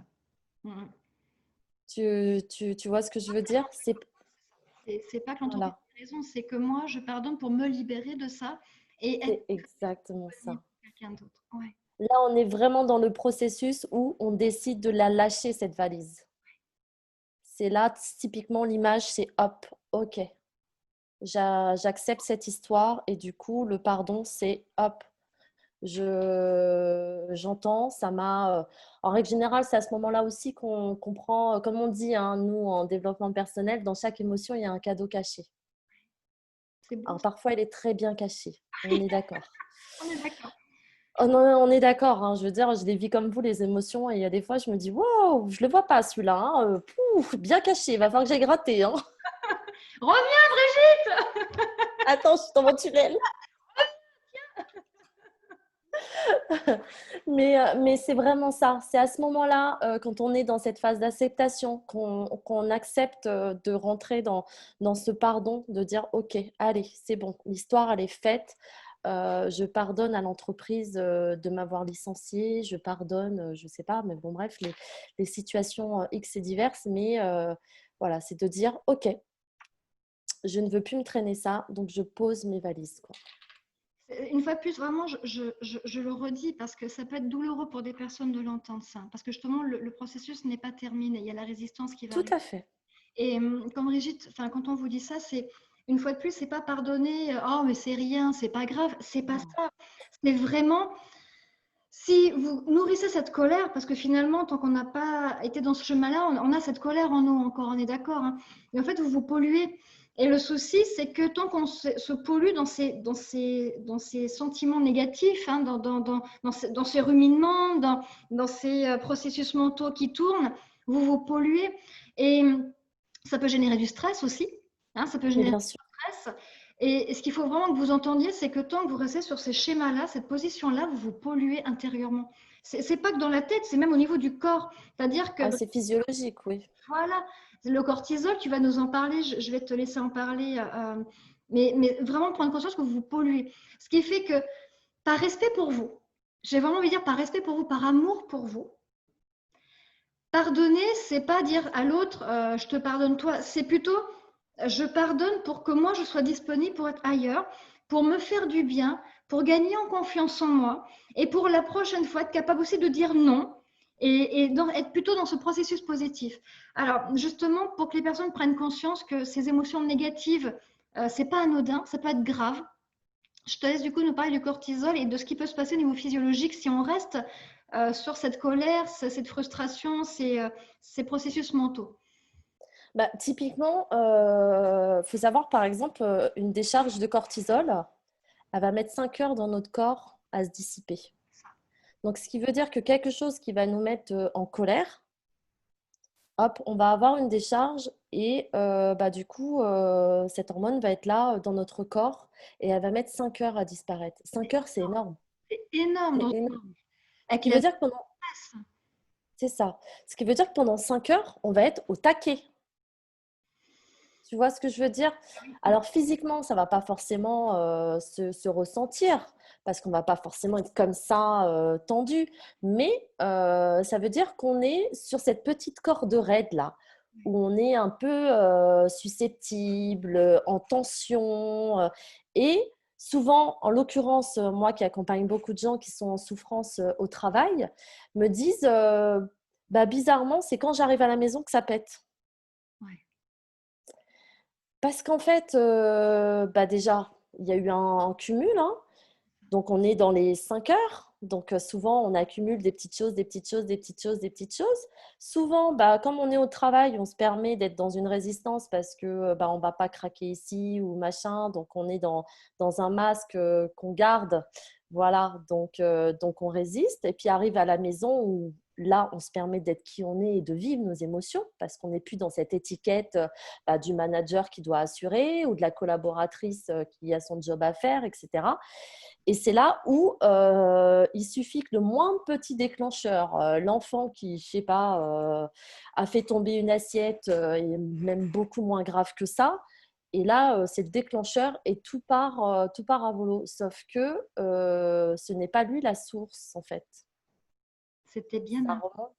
Mm. Tu vois ce que je veux dire? C'est pas que l'entreprise Voilà, a raison, c'est que moi, je pardonne pour me libérer de ça et être c'est exactement libre ça. pour quelqu'un d'autre. Ouais. Là, on est vraiment dans le processus où on décide de la lâcher, cette valise. C'est là, typiquement, l'image, c'est hop, ok, j'accepte cette histoire et du coup, le pardon, c'est hop, j'entends, ça m'a… En règle générale, c'est à ce moment-là aussi qu'on comprend, comme on dit, hein, nous, en développement personnel, dans chaque émotion, il y a un cadeau caché. C'est beau. Alors parfois, il est très bien caché, on est d'accord. On est d'accord. Oh non, on est d'accord, hein, je veux dire, je les vis comme vous, les émotions, et il y a des fois, je me dis, wow, je le vois pas celui-là, hein, pouf, bien caché, il va falloir que j'aille gratter. Hein. Reviens, Brigitte! Attends, je suis dans mon tunnel. Mais c'est vraiment ça. C'est à ce moment-là, quand on est dans cette phase d'acceptation, qu'on accepte de rentrer dans ce pardon, de dire, OK, allez, c'est bon, l'histoire, elle est faite. Je pardonne à l'entreprise de m'avoir licenciée. Je pardonne, je ne sais pas, mais bon, bref, les situations X et diverses. Mais voilà, c'est de dire, OK, je ne veux plus me traîner ça, donc je pose mes valises, quoi. Une fois de plus, vraiment, je le redis parce que ça peut être douloureux pour des personnes de l'entendre ça. Parce que justement, le processus n'est pas terminé. Il y a la résistance qui va Tout arriver. à fait. Et comme Brigitte, enfin, quand on vous dit ça, c'est une fois de plus, c'est pas pardonner. Oh, mais c'est rien, c'est pas grave. C'est pas Non. ça. C'est vraiment si vous nourrissez cette colère, parce que finalement, tant qu'on n'a pas été dans ce chemin-là, on a cette colère en nous encore, on est d'accord. Hein. Et en fait, vous vous polluez. Et le souci, c'est que tant qu'on se pollue dans ces sentiments négatifs, hein, dans ces ruminements, dans ces processus mentaux qui tournent, vous vous polluez. Et ça peut générer du stress aussi. Hein, ça peut Mais générer bien sûr. du stress. Et ce qu'il faut vraiment que vous entendiez, c'est que tant que vous restez sur ces schémas-là, cette position-là, vous vous polluez intérieurement. C'est pas que dans la tête, c'est même au niveau du corps. C'est-à-dire que, Ah, c'est physiologique, oui. voilà, le cortisol, tu vas nous en parler, je vais te laisser en parler, mais vraiment prendre conscience que vous vous polluez. Ce qui fait que, par respect pour vous, j'ai vraiment envie de dire par respect pour vous, par amour pour vous, pardonner, c'est pas dire à l'autre, je te pardonne toi, c'est plutôt je pardonne pour que moi je sois disponible pour être ailleurs, pour me faire du bien, pour gagner en confiance en moi et pour la prochaine fois être capable aussi de dire non et être plutôt dans ce processus positif. Alors justement, pour que les personnes prennent conscience que ces émotions négatives, c'est pas anodin, ça peut être grave. Je te laisse du coup nous parler du cortisol et de ce qui peut se passer au niveau physiologique si on reste sur cette colère, cette frustration, ces processus mentaux. Bah, typiquement, faut savoir par exemple, une décharge de cortisol, elle va mettre 5 heures dans notre corps à se dissiper. Donc, ce qui veut dire que quelque chose qui va nous mettre en colère, hop, on va avoir une décharge et bah, du coup, cette hormone va être là dans notre corps et elle va mettre 5 heures à disparaître. 5 heures, c'est énorme. C'est énorme. C'est Donc, énorme. Ce avec qui la veut dire que pendant… stress. C'est ça. Ce qui veut dire que pendant 5 heures, on va être au taquet. Tu vois ce que je veux dire? Alors physiquement, ça va pas forcément se ressentir parce qu'on va pas forcément être comme ça tendu, mais ça veut dire qu'on est sur cette petite corde raide là, où on est un peu susceptible, en tension, et souvent, en l'occurrence, moi qui accompagne beaucoup de gens qui sont en souffrance au travail, me disent bah, bizarrement, c'est quand j'arrive à la maison que ça pète. Ouais. Parce qu'en fait, bah déjà, il y a eu un cumul, hein. Donc on est dans les 5 heures. Donc souvent, on accumule des petites choses, des petites choses, des petites choses, des petites choses. Souvent, bah, comme on est au travail, on se permet d'être dans une résistance parce que bah, on ne va pas craquer ici ou machin. Donc on est dans un masque qu'on garde. Voilà, donc on résiste. Et puis arrive à la maison où là, on se permet d'être qui on est et de vivre nos émotions parce qu'on n'est plus dans cette étiquette bah, du manager qui doit assurer ou de la collaboratrice qui a son job à faire, etc. Et c'est là où il suffit que le moindre petit déclencheur, l'enfant qui, je sais pas, a fait tomber une assiette, et même beaucoup moins grave que ça. Et là, c'est le déclencheur et tout part à volo. Sauf que ce n'est pas lui la source, en fait. C'était bien Ça avant. remonte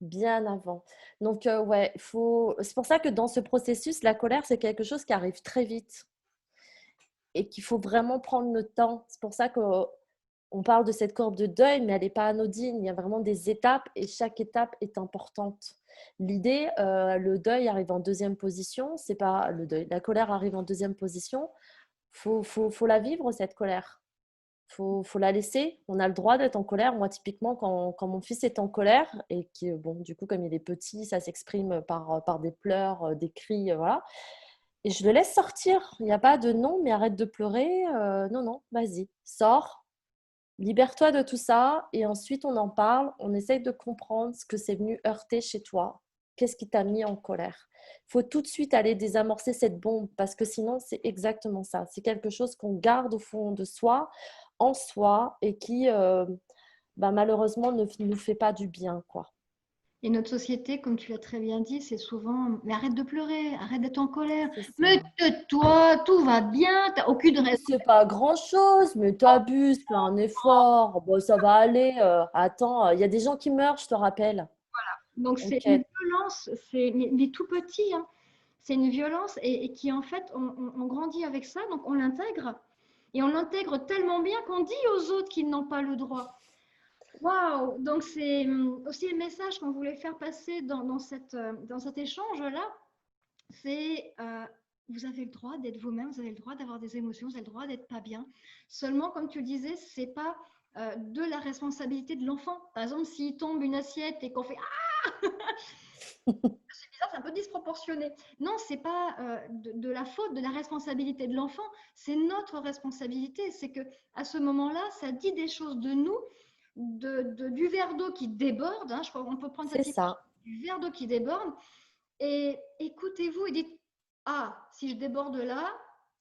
bien avant. Donc, ouais, faut… c'est pour ça que dans ce processus, la colère, c'est quelque chose qui arrive très vite et qu'il faut vraiment prendre le temps. C'est pour ça que On parle de cette courbe de deuil, mais elle n'est pas anodine. Il y a vraiment des étapes et chaque étape est importante. L'idée, le deuil arrive en deuxième position. C'est pas le deuil. La colère arrive en deuxième position. Faut la vivre, cette colère. Faut la laisser. On a le droit d'être en colère. Moi, typiquement, quand mon fils est en colère et qui, bon, du coup, comme il est petit, ça s'exprime par des pleurs, des cris, voilà. Et je le laisse sortir. Il n'y a pas de non, mais arrête de pleurer. Non, non, vas-y, sors. Libère-toi de tout ça et ensuite on en parle, on essaye de comprendre ce que c'est venu heurter chez toi. Qu'est-ce qui t'a mis en colère? Il faut tout de suite aller désamorcer cette bombe parce que sinon c'est exactement ça. C'est quelque chose qu'on garde au fond de soi, en soi et qui malheureusement ne nous fait pas du bien, quoi. Et notre société, comme tu l'as très bien dit, c'est souvent mais arrête de pleurer, arrête d'être en colère, C'est mais ça. tais-toi, tout va bien, t'as aucune Mais raison. c'est pas grand-chose, mais t'abuses, fais un effort, bon, ça va aller. Attends, il y a des gens qui meurent, je te rappelle. Donc c'est Ok, une violence, mais tout petit, hein. C'est une violence et qui en fait, on grandit avec ça, donc on l'intègre. Et on l'intègre tellement bien qu'on dit aux autres qu'ils n'ont pas le droit. Waouh! Donc c'est aussi le message qu'on voulait faire passer dans cet échange-là, c'est vous avez le droit d'être vous-même, vous avez le droit d'avoir des émotions, vous avez le droit d'être pas bien. Seulement, comme tu le disais, c'est pas de la responsabilité de l'enfant. Par exemple, s'il tombe une assiette et qu'on fait c'est bizarre, c'est un peu disproportionné. Non, c'est pas de la faute, de la responsabilité de l'enfant, c'est notre responsabilité. C'est que à ce moment-là, ça dit des choses de nous, du verre d'eau qui déborde. Hein, je crois qu'on peut prendre c'est cette image ça. du verre d'eau qui déborde. Et écoutez-vous et dites ah, si je déborde là,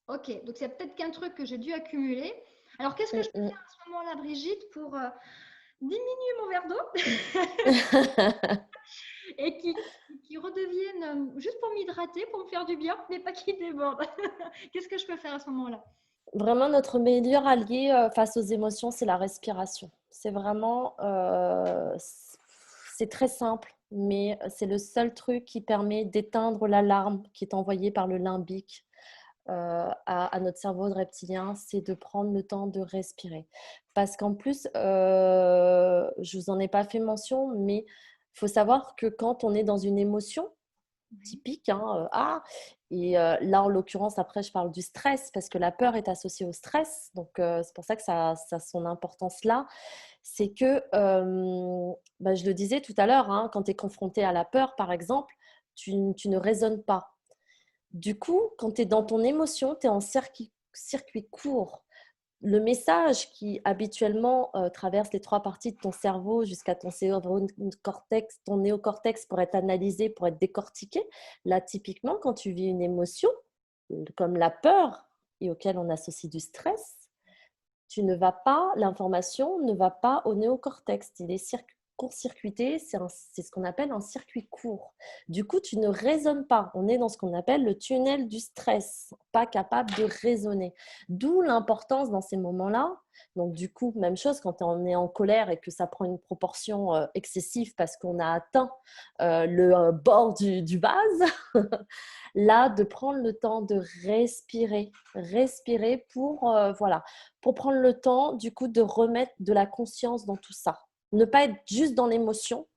ok. Donc c'est peut-être qu'un truc que j'ai dû accumuler. Alors qu'est-ce que je peux Mm, faire à ce moment-là, Brigitte, pour diminuer mon verre d'eau mm. et qui redeviennent juste pour m'hydrater, pour me faire du bien, mais pas qui débordent. Qu'est-ce que je peux faire à ce moment-là? Vraiment, notre meilleur allié face aux émotions, c'est la respiration. C'est vraiment, c'est très simple, mais c'est le seul truc qui permet d'éteindre l'alarme qui est envoyée par le limbique à notre cerveau de reptilien, c'est de prendre le temps de respirer. Parce qu'en plus, je ne vous en ai pas fait mention, mais il faut savoir que quand on est dans une émotion, Oui, typique, hein, et là, en l'occurrence, après, je parle du stress parce que la peur est associée au stress. Donc, c'est pour ça que ça a son importance là. C'est que, je le disais tout à l'heure, hein, quand tu es confronté à la peur, par exemple, tu ne raisonnes pas. Du coup, quand tu es dans ton émotion, tu es en circuit court. Le message qui habituellement traverse les trois parties de ton cerveau jusqu'à ton néocortex pour être analysé, pour être décortiqué. Là, typiquement, quand tu vis une émotion comme la peur et auquel on associe du stress, l'information ne va pas au néocortex. Il est court-circuité, c'est ce qu'on appelle un circuit court. Du coup, tu ne raisonnes pas. On est dans ce qu'on appelle le tunnel du stress, pas capable de raisonner. D'où l'importance dans ces moments-là. Donc, du coup, même chose quand on est en colère et que ça prend une proportion excessive parce qu'on a atteint le bord du vase. Là, de prendre le temps de respirer pour prendre le temps du coup de remettre de la conscience dans tout ça. Ne pas être juste dans l'émotion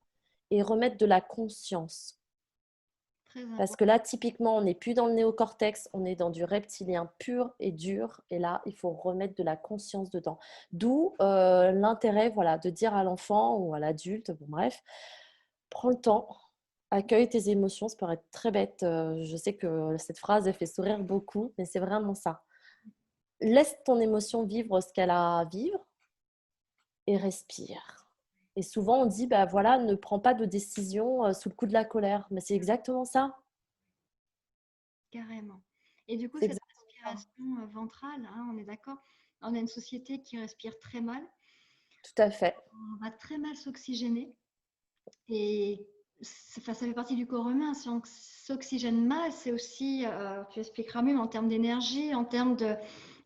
et remettre de la conscience. très Parce important. que là, typiquement, on n'est plus dans le néocortex, on est dans du reptilien pur et dur. Et là, il faut remettre de la conscience dedans. D'où l'intérêt de dire à l'enfant ou à l'adulte, bon, bref, prends le temps, accueille tes émotions. Ça peut être très bête. Je sais que cette phrase, elle fait sourire beaucoup, mais c'est vraiment ça. Laisse ton émotion vivre ce qu'elle a à vivre et respire. Et souvent, on dit, bah voilà, ne prends pas de décision sous le coup de la colère. Mais c'est exactement ça. Carrément. Et du coup, C'est cette exactement ça. respiration ventrale, hein, on est d'accord, on a une société qui respire très mal, Tout à fait. on va très mal s'oxygéner. Et enfin, ça fait partie du corps humain. Si on s'oxygène mal, c'est aussi, tu expliqueras mieux, en termes d'énergie, en termes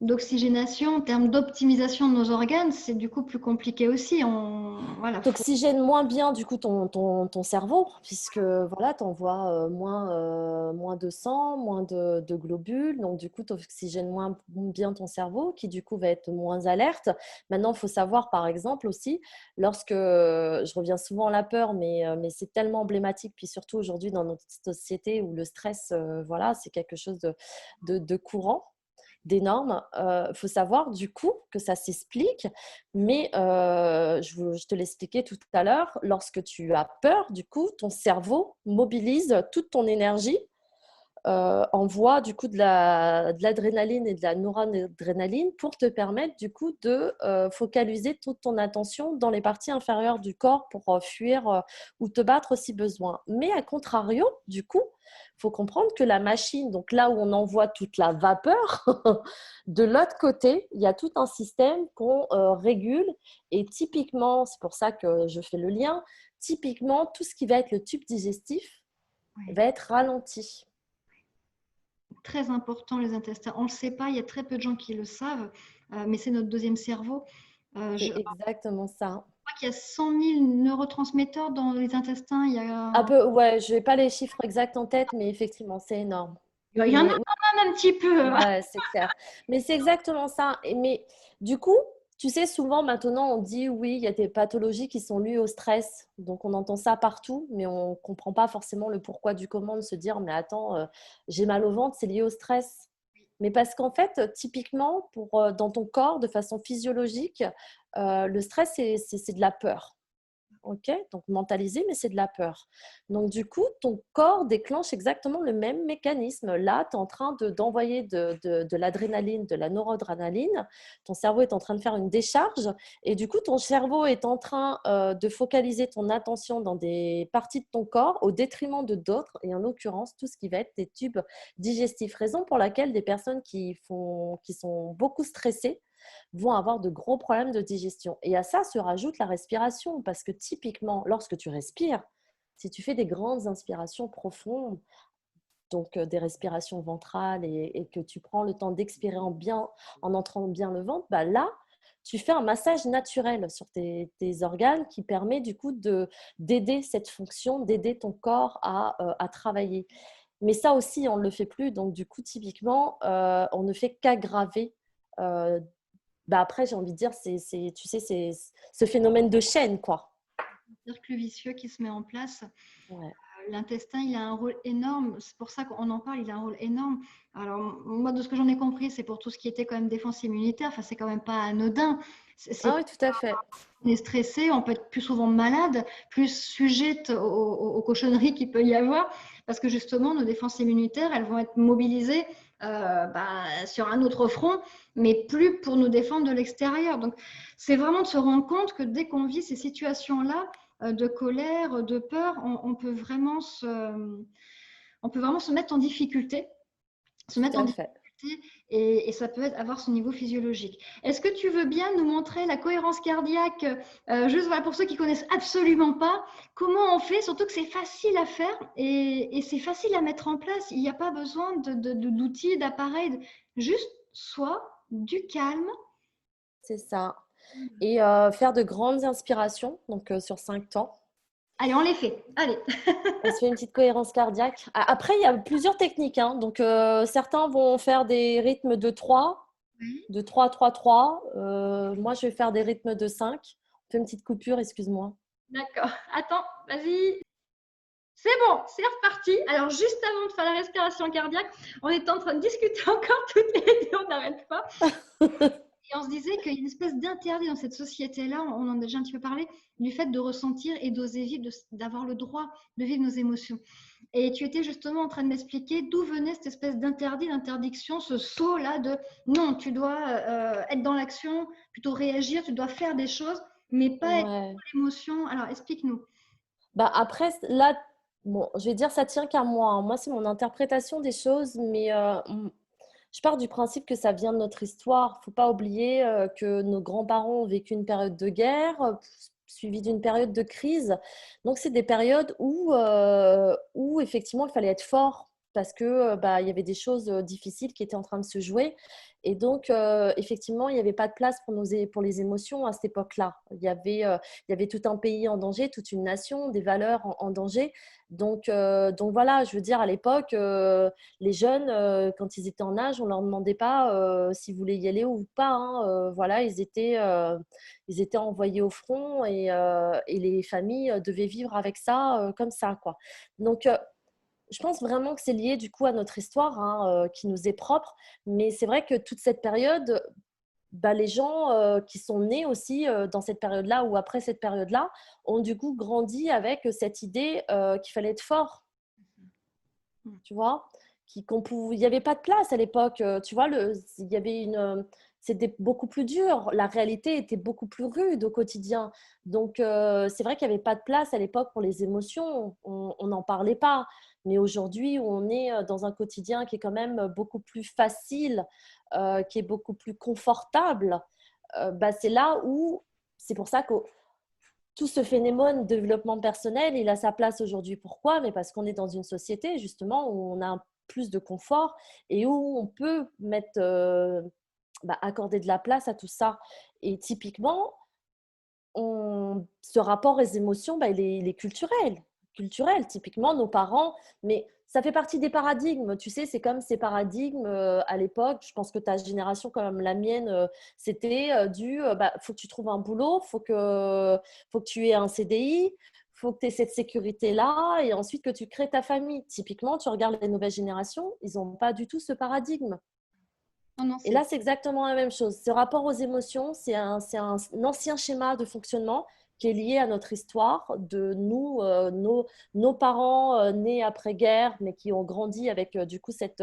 d'oxygénation, en termes d'optimisation de nos organes, c'est du coup plus compliqué aussi. Voilà, T'oxygènes moins bien du coup ton cerveau, puisque voilà, tu envoies moins de sang, moins de globules, donc du coup tu oxygènes moins bien ton cerveau, qui du coup va être moins alerte. Maintenant, il faut savoir par exemple aussi, lorsque, je reviens souvent à la peur, mais c'est tellement emblématique, puis surtout aujourd'hui dans notre société où le stress, voilà, c'est quelque chose de courant, d'énorme. Faut savoir du coup que ça s'explique, mais je te l'expliquais tout à l'heure, lorsque tu as peur, du coup, ton cerveau mobilise toute ton énergie, envoie du coup de l'adrénaline et de la noradrénaline pour te permettre du coup de focaliser toute ton attention dans les parties inférieures du corps pour fuir ou te battre si besoin. Mais à contrario, du coup, il faut comprendre que la machine, donc là où on envoie toute la vapeur, de l'autre côté, il y a tout un système qu'on régule et typiquement, c'est pour ça que je fais le lien, typiquement tout ce qui va être le tube digestif ouais, va être ralenti. très important les intestins. On ne le sait pas, il y a très peu de gens qui le savent, mais c'est notre deuxième cerveau. Je C'est exactement ça. crois qu'il y a 100 000 neurotransmetteurs dans les intestins. Un peu, ouais, je n'ai pas les chiffres exacts en tête, mais effectivement, c'est énorme. Il y en a Mais oui, quand même un petit peu. ouais, c'est clair. Mais c'est exactement ça. Mais du coup, tu sais, souvent maintenant, on dit oui, il y a des pathologies qui sont liées au stress. Donc, on entend ça partout, mais on ne comprend pas forcément le pourquoi du comment de se dire, mais attends, j'ai mal au ventre, c'est lié au stress. Mais parce qu'en fait, typiquement, dans ton corps, de façon physiologique, le stress, c'est de la peur. Ok, donc mentalisé, mais c'est de la peur. Donc du coup, ton corps déclenche exactement le même mécanisme. Là, tu es en train d'envoyer de l'adrénaline, de la noradrénaline. Ton cerveau est en train de faire une décharge. Et du coup, ton cerveau est en train de focaliser ton attention dans des parties de ton corps au détriment de d'autres. Et en l'occurrence, tout ce qui va être des tubes digestifs. Raison pour laquelle des personnes qui sont beaucoup stressées vont avoir de gros problèmes de digestion. Et à ça se rajoute la respiration, parce que typiquement, lorsque tu respires, si tu fais des grandes inspirations profondes, donc des respirations ventrales et que tu prends le temps d'expirer en entrant bien le ventre, bah là, tu fais un massage naturel sur tes organes qui permet du coup d'aider cette fonction, d'aider ton corps à travailler. Mais ça aussi, on ne le fait plus. Donc, du coup, typiquement, on ne fait qu'aggraver euh, bah après, j'ai envie de dire, tu sais, c'est ce phénomène de chaîne, quoi. Cercle vicieux qui se met en place. Ouais. L'intestin, il a un rôle énorme. C'est pour ça qu'on en parle, il a un rôle énorme. Alors, moi, de ce que j'en ai compris, c'est pour tout ce qui était quand même défense immunitaire. Enfin, c'est quand même pas anodin. Ah oui, tout à fait. On est stressé, on peut être plus souvent malade, plus sujette aux cochonneries qu'il peut y avoir, parce que justement, nos défenses immunitaires, elles vont être mobilisées sur un autre front, mais plus pour nous défendre de l'extérieur. Donc, c'est vraiment de se rendre compte que dès qu'on vit ces situations-là, de colère, de peur, on peut vraiment se mettre en difficulté, se Tout mettre en à difficulté fait. et ça peut avoir son niveau physiologique. Est-ce que tu veux bien nous montrer la cohérence cardiaque, juste voilà, pour ceux qui connaissent absolument pas, comment on fait, surtout que c'est facile à faire et c'est facile à mettre en place. Il n'y a pas besoin d'outils, d'appareils, juste soit du calme. C'est ça. Et faire de grandes inspirations, donc sur 5 temps. Allez, on les fait. Allez. On se fait une petite cohérence cardiaque. Après, il y a plusieurs techniques, hein. Donc, certains vont faire des rythmes de 3, 3, 3. Moi, je vais faire des rythmes de 5. On fait une petite coupure, excuse-moi. D'accord. Attends, vas-y. C'est bon, c'est reparti. Alors, juste avant de faire la respiration cardiaque, on est en train de discuter encore toutes les deux, on n'arrête pas. Et on se disait qu'il y a une espèce d'interdit dans cette société-là, on en a déjà un petit peu parlé, du fait de ressentir et d'oser vivre, d'avoir le droit de vivre nos émotions. Et tu étais justement en train de m'expliquer d'où venait cette espèce d'interdit, d'interdiction, ce saut-là de non, tu dois être dans l'action, plutôt réagir, tu dois faire des choses, mais pas être Ouais. dans l'émotion. Alors, explique-nous. Bah après, là, bon, je vais dire, ça tient qu'à moi, hein. Moi, c'est mon interprétation des choses, mais je pars du principe que ça vient de notre histoire. Faut pas oublier que nos grands-parents ont vécu une période de guerre, suivie d'une période de crise. Donc, c'est des périodes où effectivement, il fallait être fort parce que il y avait des choses difficiles qui étaient en train de se jouer. Et donc, effectivement, il n'y avait pas de place pour les émotions à cette époque-là. Il y avait tout un pays en danger, toute une nation, des valeurs en danger. Donc voilà, je veux dire, à l'époque, les jeunes, quand ils étaient en âge, on ne leur demandait pas s'ils voulaient y aller ou pas, hein. Voilà, ils étaient envoyés au front et les familles devaient vivre avec ça comme ça, quoi. Donc, je pense vraiment que c'est lié du coup à notre histoire, hein, qui nous est propre. Mais c'est vrai que toute cette période, les gens qui sont nés aussi dans cette période-là ou après cette période-là ont du coup grandi avec cette idée qu'il fallait être fort, tu vois, il n'y avait pas de place à l'époque, tu vois, il y avait c'était beaucoup plus dur, la réalité était beaucoup plus rude au quotidien. Donc, c'est vrai qu'il n'y avait pas de place à l'époque pour les émotions, on n'en parlait pas. Mais aujourd'hui, où on est dans un quotidien qui est quand même beaucoup plus facile, qui est beaucoup plus confortable, c'est là où, c'est pour ça que tout ce phénomène de développement personnel, il a sa place aujourd'hui. Pourquoi? Mais parce qu'on est dans une société justement où on a plus de confort et où on peut accorder de la place à tout ça. Et typiquement, ce rapport aux émotions, il est culturel. Culturel, typiquement, nos parents, mais ça fait partie des paradigmes. Tu sais, c'est comme ces paradigmes à l'époque. Je pense que ta génération, comme la mienne, c'était faut que tu trouves un boulot, faut que tu aies un CDI, faut que tu aies cette sécurité-là et ensuite que tu crées ta famille. Typiquement, tu regardes les nouvelles générations, ils n'ont pas du tout ce paradigme. Non, non, Et là, c'est exactement la même chose. Ce rapport aux émotions, c'est un ancien schéma de fonctionnement qui est lié à notre histoire, de nous, nos parents nés après-guerre, mais qui ont grandi avec du coup cette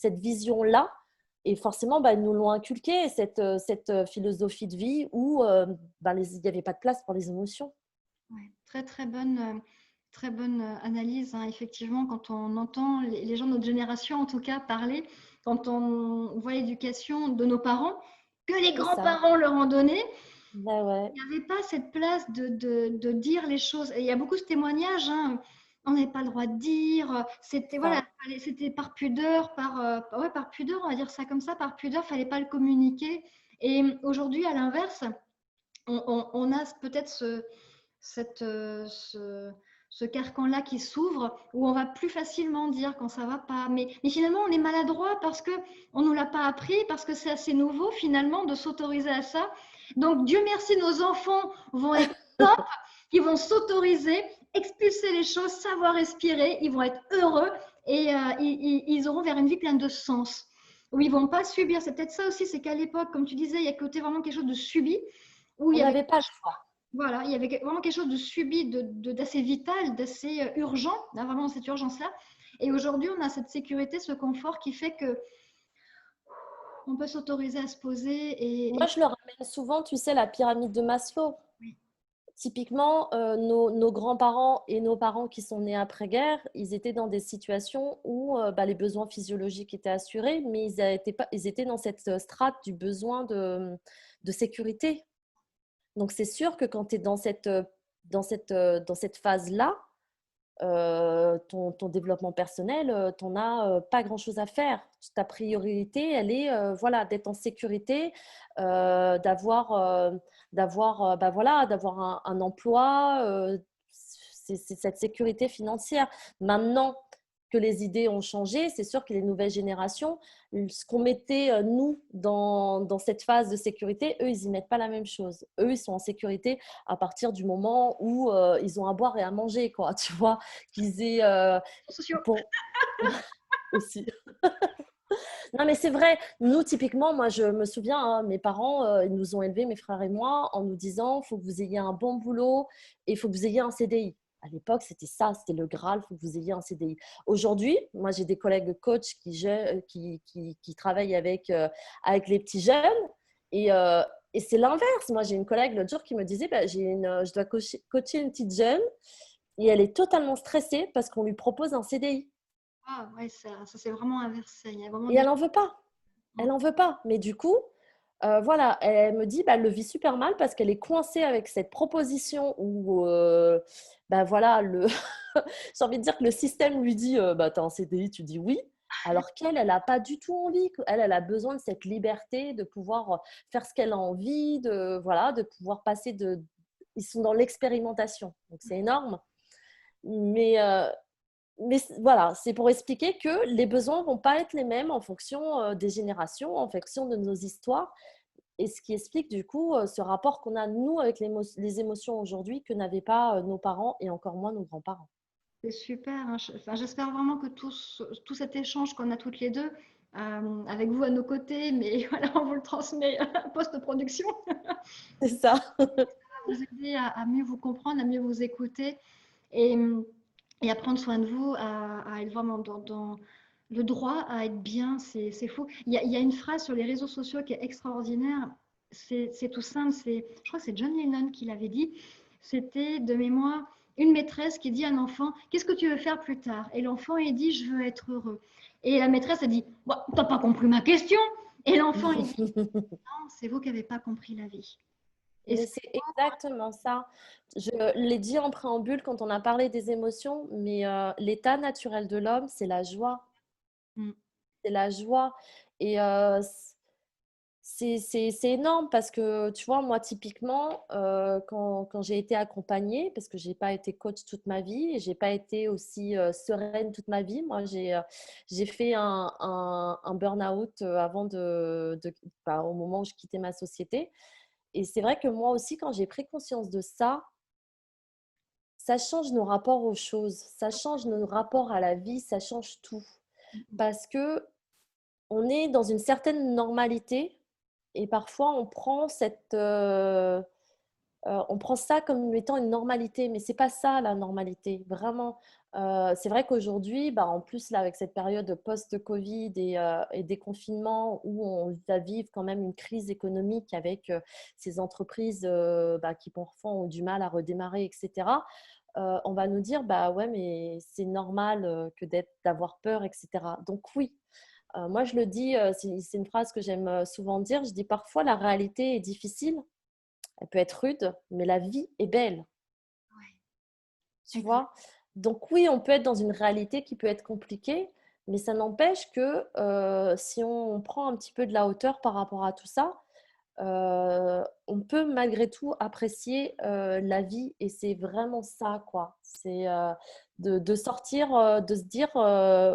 vision-là. Et forcément, ils nous l'ont inculqué, cette philosophie de vie où il n'y avait pas de place pour les émotions. ouais, très bonne analyse, hein. Effectivement, quand on entend les gens de notre génération, en tout cas, parler, quand on voit l'éducation de nos parents, que les C'est ça. grands-parents leur ont donné, Ben ouais, il n'y avait pas cette place de dire les choses. Et il y a beaucoup de témoignages, hein. On n'avait pas le droit de dire. C'était voilà, ça. c'était par pudeur, ouais, par pudeur, on va dire ça comme ça, par pudeur, fallait pas le communiquer. Et aujourd'hui, à l'inverse, on a peut-être cette, ce carcan-là qui s'ouvre où on va plus facilement dire quand ça va pas. Mais finalement, on est maladroit parce qu'on ne nous l'a pas appris, parce que c'est assez nouveau finalement de s'autoriser à ça. Donc, Dieu merci, nos enfants vont être top, ils vont s'autoriser, expulser les choses, savoir respirer, ils vont être heureux et ils auront vers une vie pleine de sens. Où ils vont pas subir. C'est peut-être ça aussi, c'est qu'à l'époque, comme tu disais, il y a côté vraiment quelque chose de subi, où il On y avait n'avait pas le choix. voilà, il y avait vraiment quelque chose de subi, d'assez vital, d'assez urgent, hein, vraiment cette urgence-là. Et aujourd'hui, on a cette sécurité, ce confort qui fait que on peut s'autoriser à se poser Moi, je le ramène souvent, tu sais, la pyramide de Maslow. oui, Typiquement, nos grands-parents et nos parents qui sont nés après-guerre, ils étaient dans des situations où les besoins physiologiques étaient assurés, mais ils étaient dans cette strate du besoin de sécurité. Donc, c'est sûr que quand tu es dans cette phase-là, ton développement personnel, tu n'en as pas grand-chose à faire. Ta priorité, elle est voilà, d'être en sécurité, d'avoir un emploi, c'est cette sécurité financière. Maintenant que les idées ont changé, c'est sûr que les nouvelles générations, ce qu'on mettait, nous, dans cette phase de sécurité, eux, ils n'y mettent pas la même chose. Eux, ils sont en sécurité à partir du moment où ils ont à boire et à manger, quoi, tu vois, qu'ils aient sociaux. pour aussi. Non, mais c'est vrai. Nous, typiquement, moi, je me souviens, hein, mes parents, ils nous ont élevés, mes frères et moi, en nous disant, il faut que vous ayez un bon boulot et il faut que vous ayez un CDI. À l'époque, c'était ça, c'était le Graal, il faut que vous ayez un CDI. Aujourd'hui, moi, j'ai des collègues coachs qui travaillent avec les petits jeunes et c'est l'inverse. Moi, j'ai une collègue l'autre jour qui me disait, je dois coacher une petite jeune et elle est totalement stressée parce qu'on lui propose un CDI. Ah ouais, ça s'est vraiment inversé. Il y a vraiment Et des elle n'en veut pas. Elle n'en veut pas. Mais du coup, Voilà, elle me dit, bah, elle le vit super mal parce qu'elle est coincée avec cette proposition où, bah, voilà, j'ai envie de dire que le système lui dit, bah, tu es en CDI, tu dis oui, alors qu'elle, elle a pas du tout envie. Elle a besoin de cette liberté, de pouvoir faire ce qu'elle a envie, voilà, de pouvoir passer ils sont dans l'expérimentation, donc c'est énorme. Mais, voilà, c'est pour expliquer que les besoins vont pas être les mêmes en fonction des générations, en fonction de nos histoires. Et ce qui explique du coup ce rapport qu'on a, nous, avec les émotions aujourd'hui que n'avaient pas nos parents et encore moins nos grands-parents. C'est super, hein. Enfin, j'espère vraiment que tout cet échange qu'on a toutes les deux, avec vous à nos côtés, mais voilà, on vous le transmet post-production, C'est ça. va vous aider à mieux vous comprendre, à mieux vous écouter et, et à prendre soin de vous, à être vraiment dans le droit, à être bien, c'est fou. Il y a une phrase sur les réseaux sociaux qui est extraordinaire, c'est tout simple, je crois que c'est John Lennon qui l'avait dit, c'était de mémoire une maîtresse qui dit à un enfant, qu'est-ce que tu veux faire plus tard? Et l'enfant, il dit, je veux être heureux. Et la maîtresse a dit, bah, t'as pas compris ma question. Et l'enfant, il dit, non, c'est vous qui n'avez pas compris la vie. Et Mais c'est exactement ça. Je l'ai dit en préambule quand on a parlé des émotions, mais l'état naturel de l'homme, c'est la joie. Mm. C'est la joie. Et c'est énorme parce que, tu vois, moi, typiquement, quand j'ai été accompagnée, parce que je n'ai pas été coach toute ma vie et je n'ai pas été aussi sereine toute ma vie, moi, j'ai fait un burn-out avant bah, au moment où je quittais ma société. Et c'est vrai que moi aussi, quand j'ai pris conscience de ça, ça change nos rapports aux choses, ça change nos rapports à la vie, ça change tout. Parce que on est dans une certaine normalité et parfois on prend ça comme étant une normalité, mais c'est pas ça la normalité, vraiment. C'est vrai qu'aujourd'hui, bah, en plus là, avec cette période post-Covid et des confinements où on va vivre quand même une crise économique avec ces entreprises bah, qui parfois ont du mal à redémarrer, etc. On va nous dire, bah ouais, mais c'est normal que d'avoir peur, etc. Donc oui, moi je le dis, c'est une phrase que j'aime souvent dire, je dis parfois la réalité est difficile, elle peut être rude, mais la vie est belle, Ouais, tu exact. vois. Donc oui, on peut être dans une réalité qui peut être compliquée, mais ça n'empêche que si on prend un petit peu de la hauteur par rapport à tout ça, on peut malgré tout apprécier la vie et c'est vraiment ça, quoi. C'est de sortir, de se dire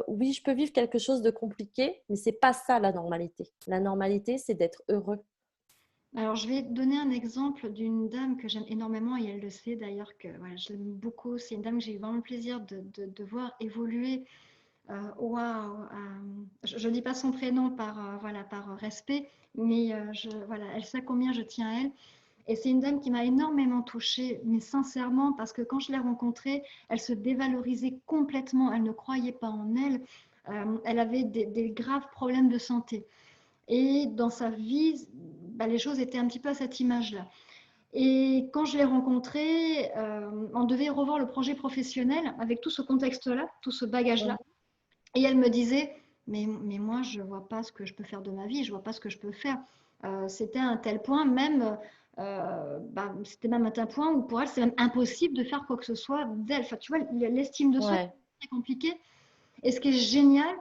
oui, je peux vivre quelque chose de compliqué, mais c'est pas ça la normalité. La normalité, c'est d'être heureux. Alors, je vais donner un exemple d'une dame que j'aime énormément et elle le sait d'ailleurs que voilà, je l'aime beaucoup. C'est une dame que j'ai eu vraiment le plaisir de voir évoluer. Waouh! Je ne dis pas son prénom voilà, par respect, mais voilà, elle sait combien je tiens à elle. Et c'est une dame qui m'a énormément touchée, mais sincèrement, parce que quand je l'ai rencontrée, elle se dévalorisait complètement. Elle ne croyait pas en elle. Elle avait des graves problèmes de santé. Et dans sa vie, bah, les choses étaient un petit peu à cette image-là. Et quand je l'ai rencontrée, on devait revoir le projet professionnel avec tout ce contexte-là, tout ce bagage-là. Mhm. Et elle me disait, mais moi, je ne vois pas ce que je peux faire de ma vie, je ne vois pas ce que je peux faire. C'était à un tel point, même, bah, c'était même à un tel point où pour elle, c'est même impossible de faire quoi que ce soit d'elle. Enfin, tu vois, l'estime de soi, Ouais, c'est très compliqué. Et ce qui est génial,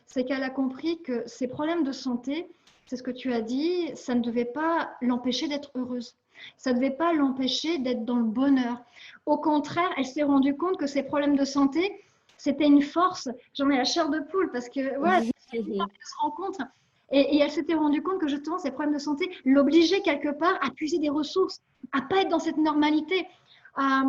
c'est qu'elle a compris que ses problèmes de santé, c'est ce que tu as dit, ça ne devait pas l'empêcher d'être heureuse. Ça ne devait pas l'empêcher d'être dans le bonheur. Au contraire, elle s'est rendue compte que ses problèmes de santé, c'était une force. J'en ai la chair de poule parce que voilà, c'est une fois qu'elle se rencontre. Et elle s'était rendue compte que justement, ces problèmes de santé l'obligeaient quelque part à puiser des ressources, à pas être dans cette normalité, à,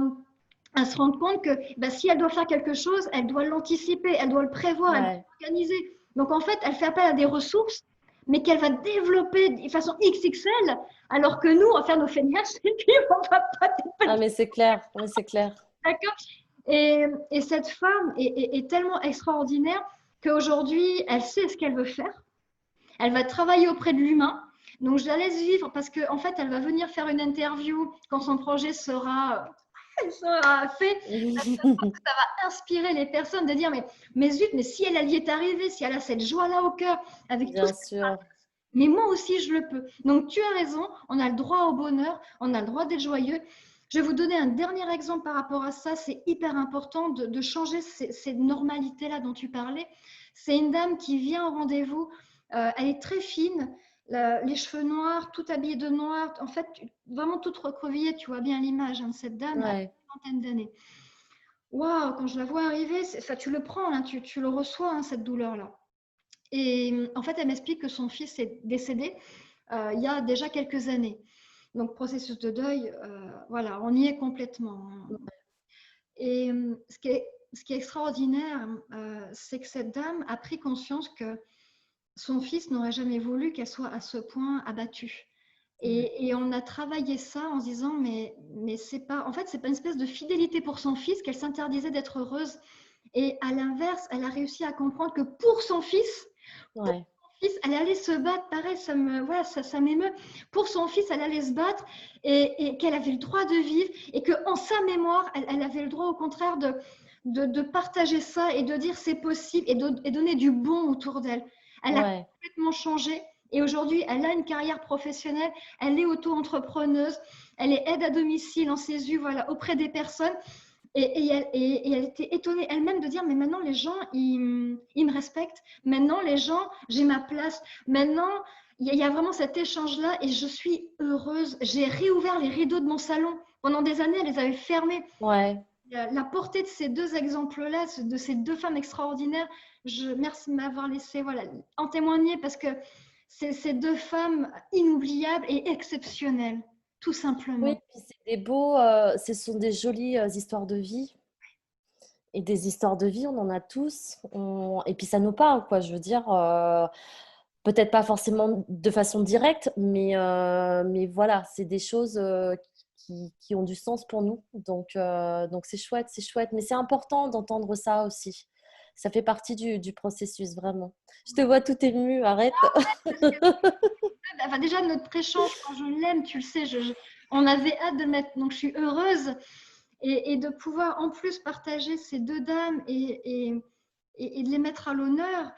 à se rendre compte que bah, si elle doit faire quelque chose, elle doit l'anticiper, elle doit le prévoir, elle doit ouais. l'organiser. Donc en fait, elle fait appel à des ressources, mais qu'elle va développer de façon XXL, alors que nous, on va faire nos feignasses et puis on va pas Ah, mais c'est clair, oui, c'est clair. d'accord. Et cette femme est tellement extraordinaire qu'aujourd'hui, elle sait ce qu'elle veut faire. Elle va travailler auprès de l'humain. Donc, je la laisse vivre parce qu'en fait, elle va venir faire une interview quand son projet sera fait, inspirer les personnes de dire mais zut, mais si elle y est arrivée, si elle a cette joie-là au cœur, avec tout Bien ce sûr. mais moi aussi je le peux. Donc tu as raison, on a le droit au bonheur, on a le droit d'être joyeux. Je vais vous donner un dernier exemple par rapport à ça. C'est hyper important de changer ces normalités-là dont tu parlais. C'est une dame qui vient au rendez-vous. Elle est très fine, les cheveux noirs, tout habillée de noir. En fait, vraiment toute recroquevillée. Tu vois bien l'image de cette dame à une Ouais, vingtaine d'années. Waouh, quand je la vois arriver, ça, tu le prends, hein, tu le reçois, hein, cette douleur-là. Et en fait, elle m'explique que son fils est décédé il y a déjà quelques années. Donc, processus de deuil, voilà, on y est complètement. Et ce qui est extraordinaire, c'est que cette dame a pris conscience que son fils n'aurait jamais voulu qu'elle soit à ce point abattue. ouais, Et on a travaillé ça en se disant, mais c'est pas, en fait, c'est pas une espèce de fidélité pour son fils qu'elle s'interdisait d'être heureuse. Et à l'inverse, elle a réussi à comprendre que pour son fils, ouais, elle allait se battre, pareil, voilà, ça m'émeut. Pour son fils, elle allait se battre et qu'elle avait le droit de vivre et qu'en sa mémoire, elle avait le droit au contraire de partager ça et de dire c'est possible et donner du bon autour d'elle. Elle a ouais. complètement changé et aujourd'hui, elle a une carrière professionnelle, elle est auto-entrepreneuse, elle est aide à domicile en CESU, voilà, auprès des personnes. Et elle était étonnée elle-même de dire, mais maintenant les gens, ils me respectent. Maintenant les gens, j'ai ma place. Maintenant, il y a vraiment cet échange-là et je suis heureuse. J'ai réouvert les rideaux de mon salon. Pendant des années, elle les avait fermés. Ouais. La portée de ces deux exemples-là, de ces deux femmes extraordinaires, merci de m'avoir laissé voilà, en témoigner parce que c'est ces deux femmes inoubliables et exceptionnelles, tout Oui, simplement. puis c'est des beaux, ce sont des jolies histoires de vie. Et des histoires de vie, on en a tous. Et puis ça nous parle, quoi. Je veux dire, peut-être pas forcément de façon directe, mais voilà, c'est des choses qui ont du sens pour nous. Donc c'est chouette, c'est chouette. Mais c'est important d'entendre ça aussi. Ça fait partie du processus, vraiment. Je te vois tout émue, arrête. Enfin, déjà, notre échange, quand je l'aime, tu le sais, on avait hâte de le mettre. Donc, je suis heureuse et de pouvoir en plus partager ces deux dames et de les mettre à l'honneur.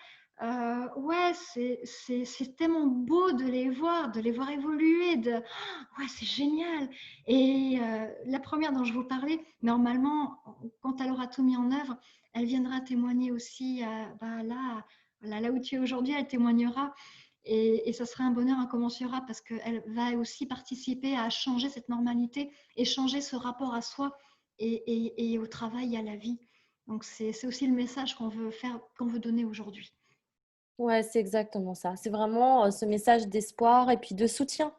Ouais, c'est tellement beau de les voir évoluer. Ouais, c'est génial. Et la première dont je vous parlais, normalement, quand elle aura tout mis en œuvre, elle viendra témoigner aussi bah, là où tu es aujourd'hui, elle témoignera. Et ça sera un bonheur incommensurable parce qu'elle va aussi participer à changer cette normalité et changer ce rapport à soi et au travail et à la vie. Donc c'est aussi le message qu'on veut faire, qu'on veut donner aujourd'hui. Ouais, c'est exactement ça. C'est vraiment ce message d'espoir et puis de soutien.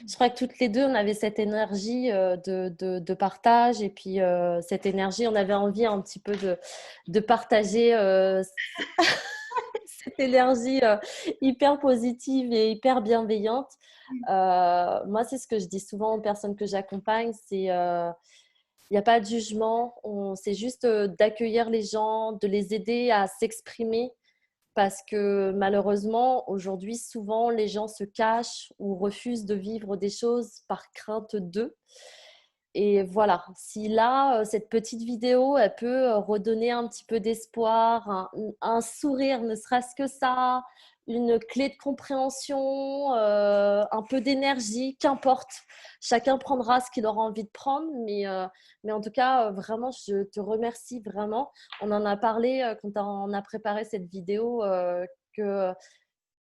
Je crois que toutes les deux, on avait cette énergie de partage et puis cette énergie, on avait envie un petit peu de partager cette énergie hyper positive et hyper bienveillante. Moi, c'est ce que je dis souvent aux personnes que j'accompagne, c'est il n'y a pas de jugement, c'est juste d'accueillir les gens, de les aider à s'exprimer parce que malheureusement, aujourd'hui, souvent, les gens se cachent ou refusent de vivre des choses par crainte d'eux. Et voilà, si là, cette petite vidéo, elle peut redonner un petit peu d'espoir, un sourire, ne serait-ce que ça, une clé de compréhension, un peu d'énergie, qu'importe. Chacun prendra ce qu'il aura envie de prendre, mais en tout cas, vraiment, je te remercie vraiment. On en a parlé quand on a préparé cette vidéo, que,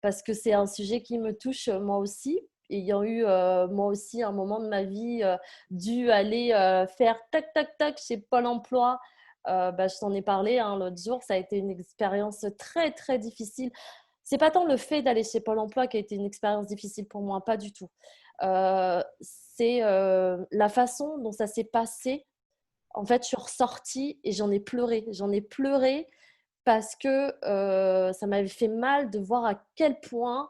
parce que c'est un sujet qui me touche moi aussi. Ayant eu moi aussi un moment de ma vie dû aller faire tac tac tac chez Pôle Emploi. Bah, je t'en ai parlé hein, l'autre jour, ça a été une expérience très très difficile. C'est pas tant le fait d'aller chez Pôle Emploi qui a été une expérience difficile pour moi, pas du tout. C'est la façon dont ça s'est passé. En fait, je suis ressortie et j'en ai pleuré. J'en ai pleuré parce que ça m'avait fait mal de voir à quel point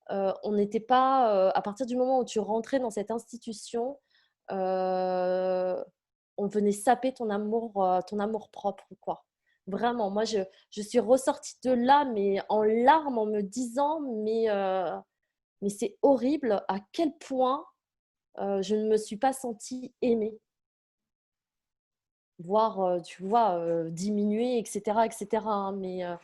on n'était pas, à partir du moment où tu rentrais dans cette institution, euh, on venait saper ton amour propre, quoi. Vraiment, moi, je suis ressortie de là, mais en larmes, en me disant, mais c'est horrible à quel point je ne me suis pas sentie aimée, voire, tu vois, diminuer, etc., etc. hein.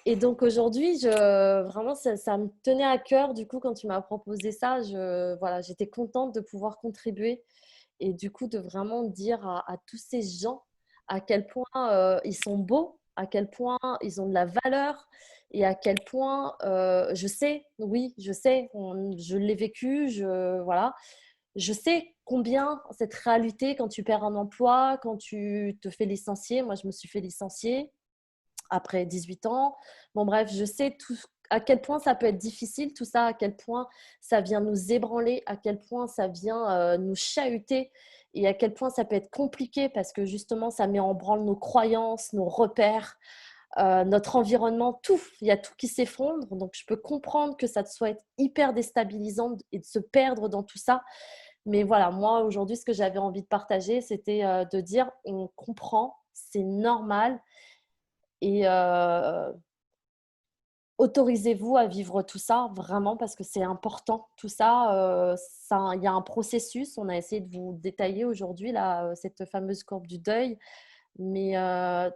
Et donc aujourd'hui, vraiment, ça me tenait à cœur. Du coup, quand tu m'as proposé ça, voilà, j'étais contente de pouvoir contribuer et du coup, de vraiment dire à tous ces gens à quel point ils sont beaux, à quel point ils ont de la valeur et à quel point je sais, oui, je sais, je l'ai vécu, voilà, je sais combien cette réalité, quand tu perds un emploi, quand tu te fais licencier, moi je me suis fait licencier après 18 ans. Bon, bref, je sais à quel point ça peut être difficile, tout ça, à quel point ça vient nous ébranler, à quel point ça vient nous chahuter et à quel point ça peut être compliqué parce que justement, ça met en branle nos croyances, nos repères, notre environnement, tout. Il y a tout qui s'effondre. Donc, je peux comprendre que ça soit être hyper déstabilisant et de se perdre dans tout ça. Mais voilà, moi, aujourd'hui, ce que j'avais envie de partager, c'était de dire, on comprend, c'est normal. Et autorisez-vous à vivre tout ça, vraiment, parce que c'est important. Tout ça, il y a un processus. On a essayé de vous détailler aujourd'hui là, cette fameuse courbe du deuil. Mais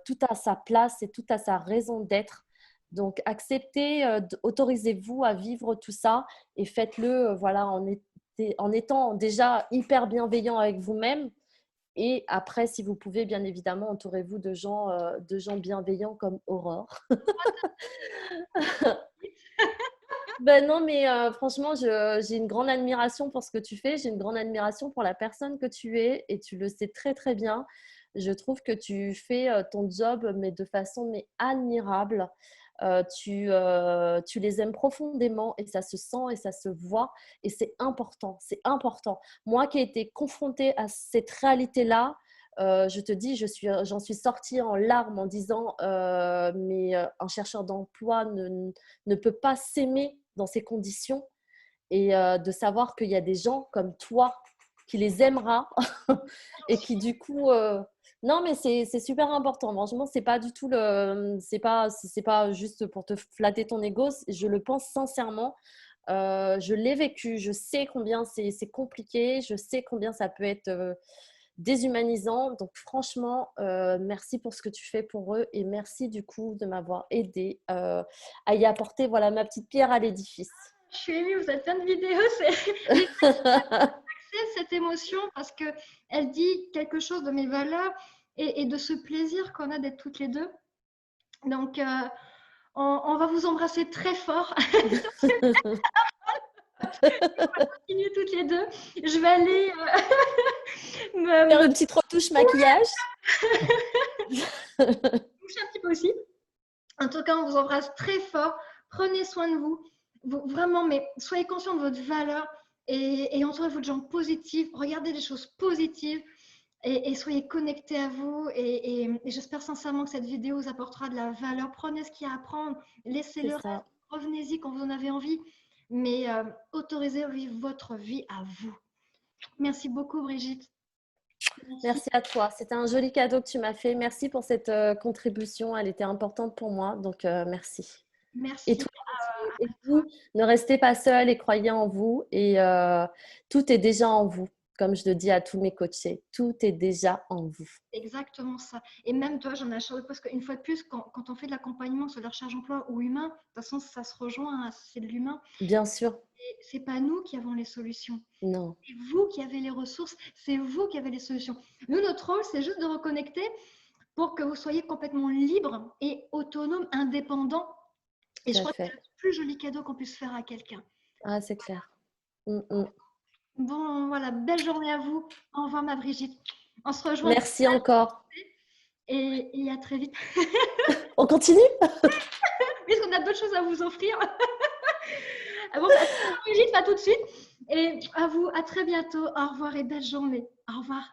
tout a sa place et tout a sa raison d'être. Donc, acceptez, autorisez-vous à vivre tout ça et faites-le voilà, en étant déjà hyper bienveillant avec vous-même. Et après, si vous pouvez, bien évidemment, entourez-vous de gens bienveillants comme Aurore. Ben non, mais franchement, j'ai une grande admiration pour ce que tu fais. J'ai une grande admiration pour la personne que tu es et tu le sais très, très bien. Je trouve que tu fais ton job, mais de façon admirable. Tu les aimes profondément et ça se sent et ça se voit. Et c'est important, c'est important. Moi qui ai été confrontée à cette réalité-là, je te dis, j'en suis sortie en larmes en disant mais un chercheur d'emploi ne peut pas s'aimer dans ces conditions et de savoir qu'il y a des gens comme toi qui les aimera et qui du coup non mais c'est super important, franchement c'est pas du tout c'est pas juste pour te flatter ton ego, je le pense sincèrement. Je l'ai vécu, je sais combien c'est compliqué, je sais combien ça peut être déshumanisant. Donc franchement, merci pour ce que tu fais pour eux et merci du coup de m'avoir aidé à y apporter voilà, ma petite pierre à l'édifice. Je suis émue, vous avez plein de vidéos. Cette émotion parce qu'elle dit quelque chose de mes valeurs et de ce plaisir qu'on a d'être toutes les deux. Donc, on va vous embrasser très fort. On va continuer toutes les deux. Je vais aller Faire une petite retouche maquillage. toucher un petit peu aussi. En tout cas, on vous embrasse très fort. Prenez soin de vous. Vraiment, mais soyez conscient de votre valeur et entourez-vous de gens positifs. Regardez des choses positives et soyez connectés à vous. Et j'espère sincèrement que cette vidéo vous apportera de la valeur. Prenez ce qu'il y a à apprendre. Laissez-le. Revenez-y quand vous en avez envie. Mais autorisez à vivre votre vie à vous. Merci beaucoup, Brigitte. Merci à toi. C'était un joli cadeau que tu m'as fait. Merci pour cette contribution. Elle était importante pour moi. Donc, merci. Merci. Et, toi, et vous, ne restez pas seul et croyez en vous. Et tout est déjà en vous. Comme je le dis à tous mes coachés, tout est déjà en vous. Exactement ça. Et même toi, j'en ai acheté parce qu'une fois de plus, quand on fait de l'accompagnement sur la recherche d'emploi ou humain, de toute façon, ça se rejoint, hein, c'est de l'humain. Bien sûr. C'est pas nous qui avons les solutions. Non. C'est vous qui avez les ressources, c'est vous qui avez les solutions. Nous, notre rôle, c'est juste de reconnecter pour que vous soyez complètement libre et autonome, indépendant. Et je crois que c'est le plus joli cadeau qu'on puisse faire à quelqu'un. Ah, c'est clair. Bon, voilà, belle journée à vous. Au revoir, ma Brigitte. On se rejoint. Merci encore. Et à très vite. On continue Puisqu'on a d'autres choses à vous offrir. Bon, Brigitte, pas tout de suite. Et à vous, à très bientôt. Au revoir et belle journée. Au revoir.